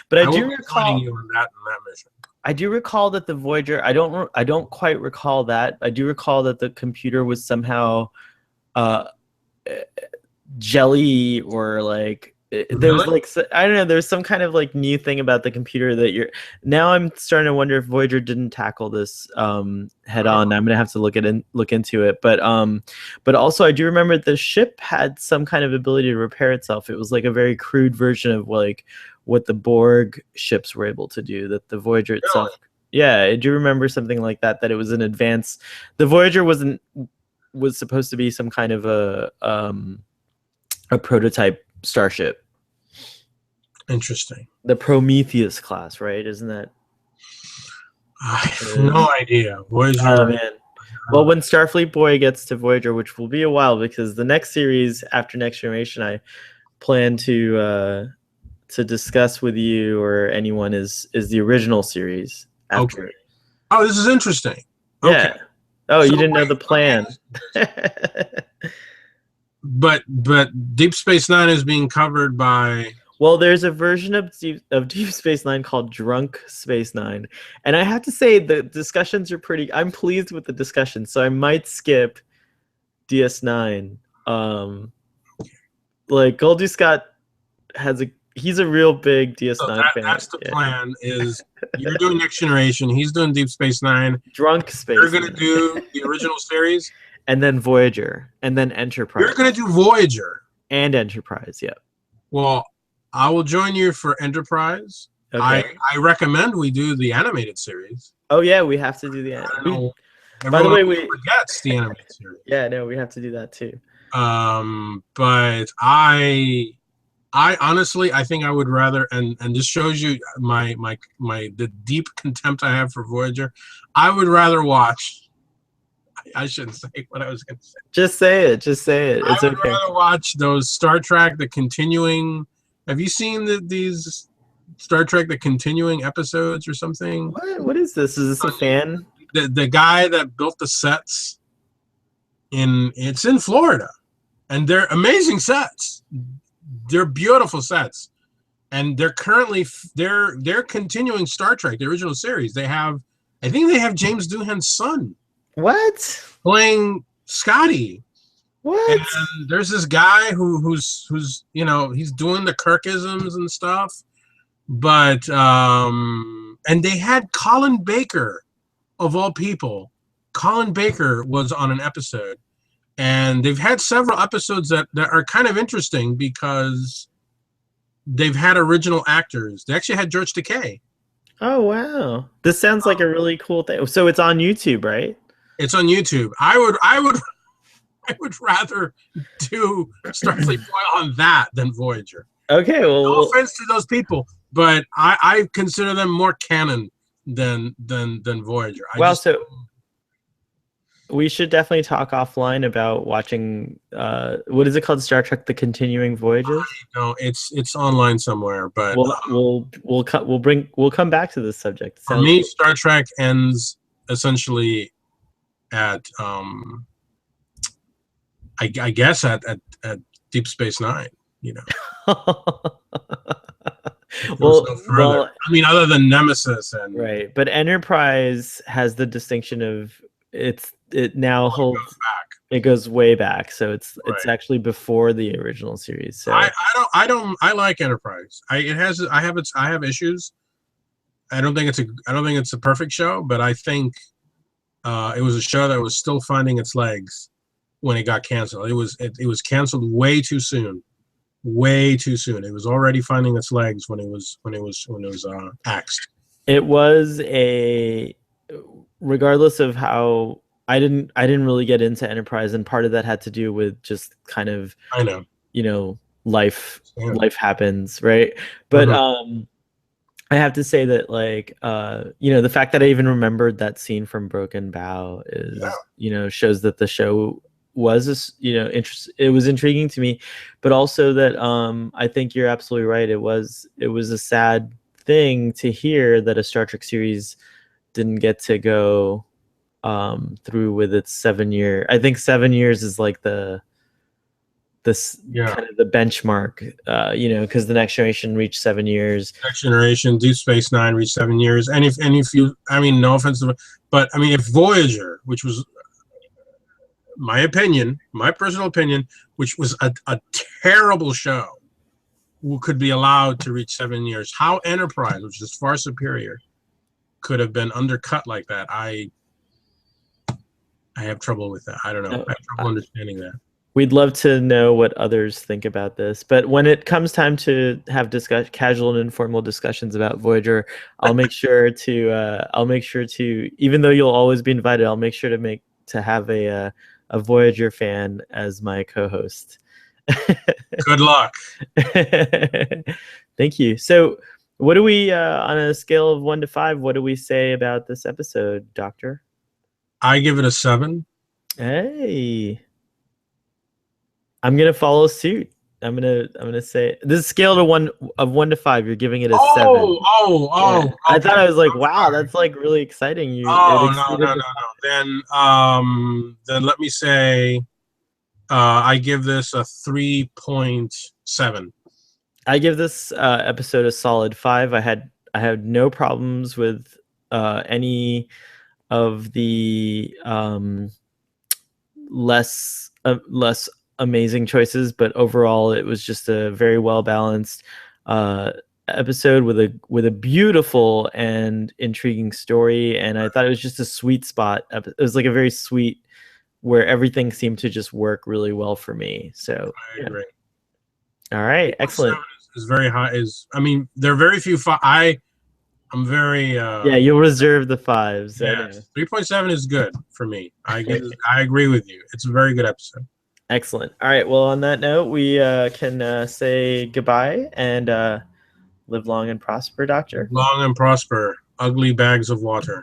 [SPEAKER 1] but I do recall
[SPEAKER 2] you on that mission.
[SPEAKER 1] I do recall that the Voyager. I don't quite recall that. I do recall that the computer was somehow jelly, or like there was like, I don't know, there's some kind of like new thing about the computer that now I'm starting to wonder if Voyager didn't tackle this head on. I'm gonna have to look into it. But also I do remember the ship had some kind of ability to repair itself. It was like a very crude version of like what the Borg ships were able to do, that the Voyager itself. Really? Yeah, I do remember something like that it was an advance. The Voyager was supposed to be some kind of a prototype starship.
[SPEAKER 2] Interesting.
[SPEAKER 1] The Prometheus class, right? Isn't that?
[SPEAKER 2] I have no idea. Voyager.
[SPEAKER 1] Oh man. Well, when Starfleet Boy gets to Voyager, which will be a while, because the next series after Next Generation, I plan to to discuss with you or anyone is the original series after.
[SPEAKER 2] Okay. Oh, this is interesting.
[SPEAKER 1] Yeah.
[SPEAKER 2] Okay.
[SPEAKER 1] Oh,
[SPEAKER 2] So
[SPEAKER 1] you didn't know the
[SPEAKER 2] let me
[SPEAKER 1] plan.
[SPEAKER 2] ask you this. But Deep Space Nine is being covered by.
[SPEAKER 1] Well, there's a version of Deep Space Nine called Drunk Space Nine, and I have to say the discussions are pretty. I'm pleased with the discussion, so I might skip DS9. Like Goldie Scott he's a real big
[SPEAKER 2] So
[SPEAKER 1] DS9 fan.
[SPEAKER 2] that's the
[SPEAKER 1] Yeah.
[SPEAKER 2] plan. Is you're doing Next Generation, he's doing Deep Space Nine.
[SPEAKER 1] Drunk
[SPEAKER 2] You're
[SPEAKER 1] Space
[SPEAKER 2] gonna
[SPEAKER 1] Nine,
[SPEAKER 2] do the original series,
[SPEAKER 1] and then Voyager, and then Enterprise.
[SPEAKER 2] You're gonna do Voyager
[SPEAKER 1] and Enterprise. Yeah.
[SPEAKER 2] Well, I will join you for Enterprise.
[SPEAKER 1] Okay.
[SPEAKER 2] I recommend we do the animated series.
[SPEAKER 1] Oh yeah, we have to do the.
[SPEAKER 2] I don't know.
[SPEAKER 1] By the way, we
[SPEAKER 2] forgets the animated series.
[SPEAKER 1] Yeah, no, we have to do that too.
[SPEAKER 2] But I honestly, I think I would rather, and this shows you the deep contempt I have for Voyager. I would rather watch. I shouldn't say what I was going to say.
[SPEAKER 1] Just say it. Just say it. It's
[SPEAKER 2] I would
[SPEAKER 1] okay.
[SPEAKER 2] rather watch those Star Trek, the continuing. Have you seen these Star Trek, the continuing episodes or something?
[SPEAKER 1] What is this? Is this a fan?
[SPEAKER 2] The guy that built the sets it's in Florida, and they're amazing sets. They're beautiful sets, and they're currently they're continuing Star Trek, the original series. I think they have James Doohan's son.
[SPEAKER 1] What?
[SPEAKER 2] Playing Scotty.
[SPEAKER 1] What?
[SPEAKER 2] And there's this guy who's he's doing the Kirkisms and stuff, but and they had Colin Baker, of all people. Colin Baker was on an episode, and they've had several episodes that are kind of interesting because they've had original actors. They actually had George Takei.
[SPEAKER 1] Oh wow, this sounds like a really cool thing. So it's on YouTube, right?
[SPEAKER 2] It's on YouTube. I would rather do Starfleet Boy on that than Voyager.
[SPEAKER 1] Okay, well,
[SPEAKER 2] no offense to those people, but I consider them more canon than Voyager.
[SPEAKER 1] So we should definitely talk offline about watching. What is it called? Star Trek: The Continuing Voyages.
[SPEAKER 2] No, it's online somewhere, but
[SPEAKER 1] we'll come back to this subject.
[SPEAKER 2] For me, Star Trek ends essentially at I guess at Deep Space Nine,
[SPEAKER 1] Well,
[SPEAKER 2] I mean, other than Nemesis and
[SPEAKER 1] right, but Enterprise has the distinction of it now holds back. It goes way back, so it's actually before the original series. So
[SPEAKER 2] I like Enterprise. I have issues. I don't think it's a perfect show, but I think it was a show that was still finding its legs when it got canceled. It was canceled way too soon. Way too soon. It was already finding its legs when it was axed.
[SPEAKER 1] It was regardless of how I didn't really get into Enterprise, and part of that had to do with just kind of life happens, right? But I have to say that the fact that I even remembered that scene from Broken Bow is shows that the show was it was intriguing to me, but also that I think you're absolutely right. It was a sad thing to hear that a Star Trek series didn't get to go through with its 7-year. I think 7 years is like kind of the benchmark, because the Next Generation reached 7 years.
[SPEAKER 2] Next Generation, Deep Space Nine reached 7 years, and if you, I mean, no offense, but I mean, if Voyager, which was my personal opinion, which was a terrible show, could be allowed to reach 7 years, how Enterprise, which is far superior, could have been undercut like that. I have trouble with that. I don't know. I have trouble understanding that.
[SPEAKER 1] We'd love to know what others think about this, but when it comes time to have casual and informal discussions about Voyager, I'll make sure to, even though you'll always be invited, I'll make sure to have a Voyager fan as my co-host.
[SPEAKER 2] Good luck.
[SPEAKER 1] Thank you. So what do we, on a scale of 1 to 5, what do we say about this episode, Doctor?
[SPEAKER 2] I give it a 7.
[SPEAKER 1] Hey. I'm going to follow suit. I'm gonna say this scale to 1 to 5. You're giving it a 7.
[SPEAKER 2] Oh, oh,
[SPEAKER 1] Yeah,
[SPEAKER 2] oh.
[SPEAKER 1] I
[SPEAKER 2] Okay.
[SPEAKER 1] thought I was like,
[SPEAKER 2] I'm
[SPEAKER 1] wow,
[SPEAKER 2] sorry.
[SPEAKER 1] that's like really exciting. It
[SPEAKER 2] Oh, no, no,
[SPEAKER 1] exceeded
[SPEAKER 2] no,
[SPEAKER 1] the.
[SPEAKER 2] no. Then let me say, I give this a 3.7.
[SPEAKER 1] I give this episode a solid 5. I had no problems with any of the less amazing choices, but overall it was just a very well balanced uh, episode with a beautiful and intriguing story. And I thought it was just a sweet spot. It was like a very sweet where everything seemed to just work really well for me. So
[SPEAKER 2] I
[SPEAKER 1] yeah.
[SPEAKER 2] agree.
[SPEAKER 1] All right,
[SPEAKER 2] 3.7
[SPEAKER 1] excellent.
[SPEAKER 2] is very high. I mean, there are very few. I'm very,
[SPEAKER 1] Yeah, you'll reserve the fives. I know.
[SPEAKER 2] yes. 3.7 is good for me. I agree with you. It's a very good episode.
[SPEAKER 1] Excellent. All right. Well, on that note, we can say goodbye and live long and prosper, Doctor.
[SPEAKER 2] Long and prosper. Ugly bags of water.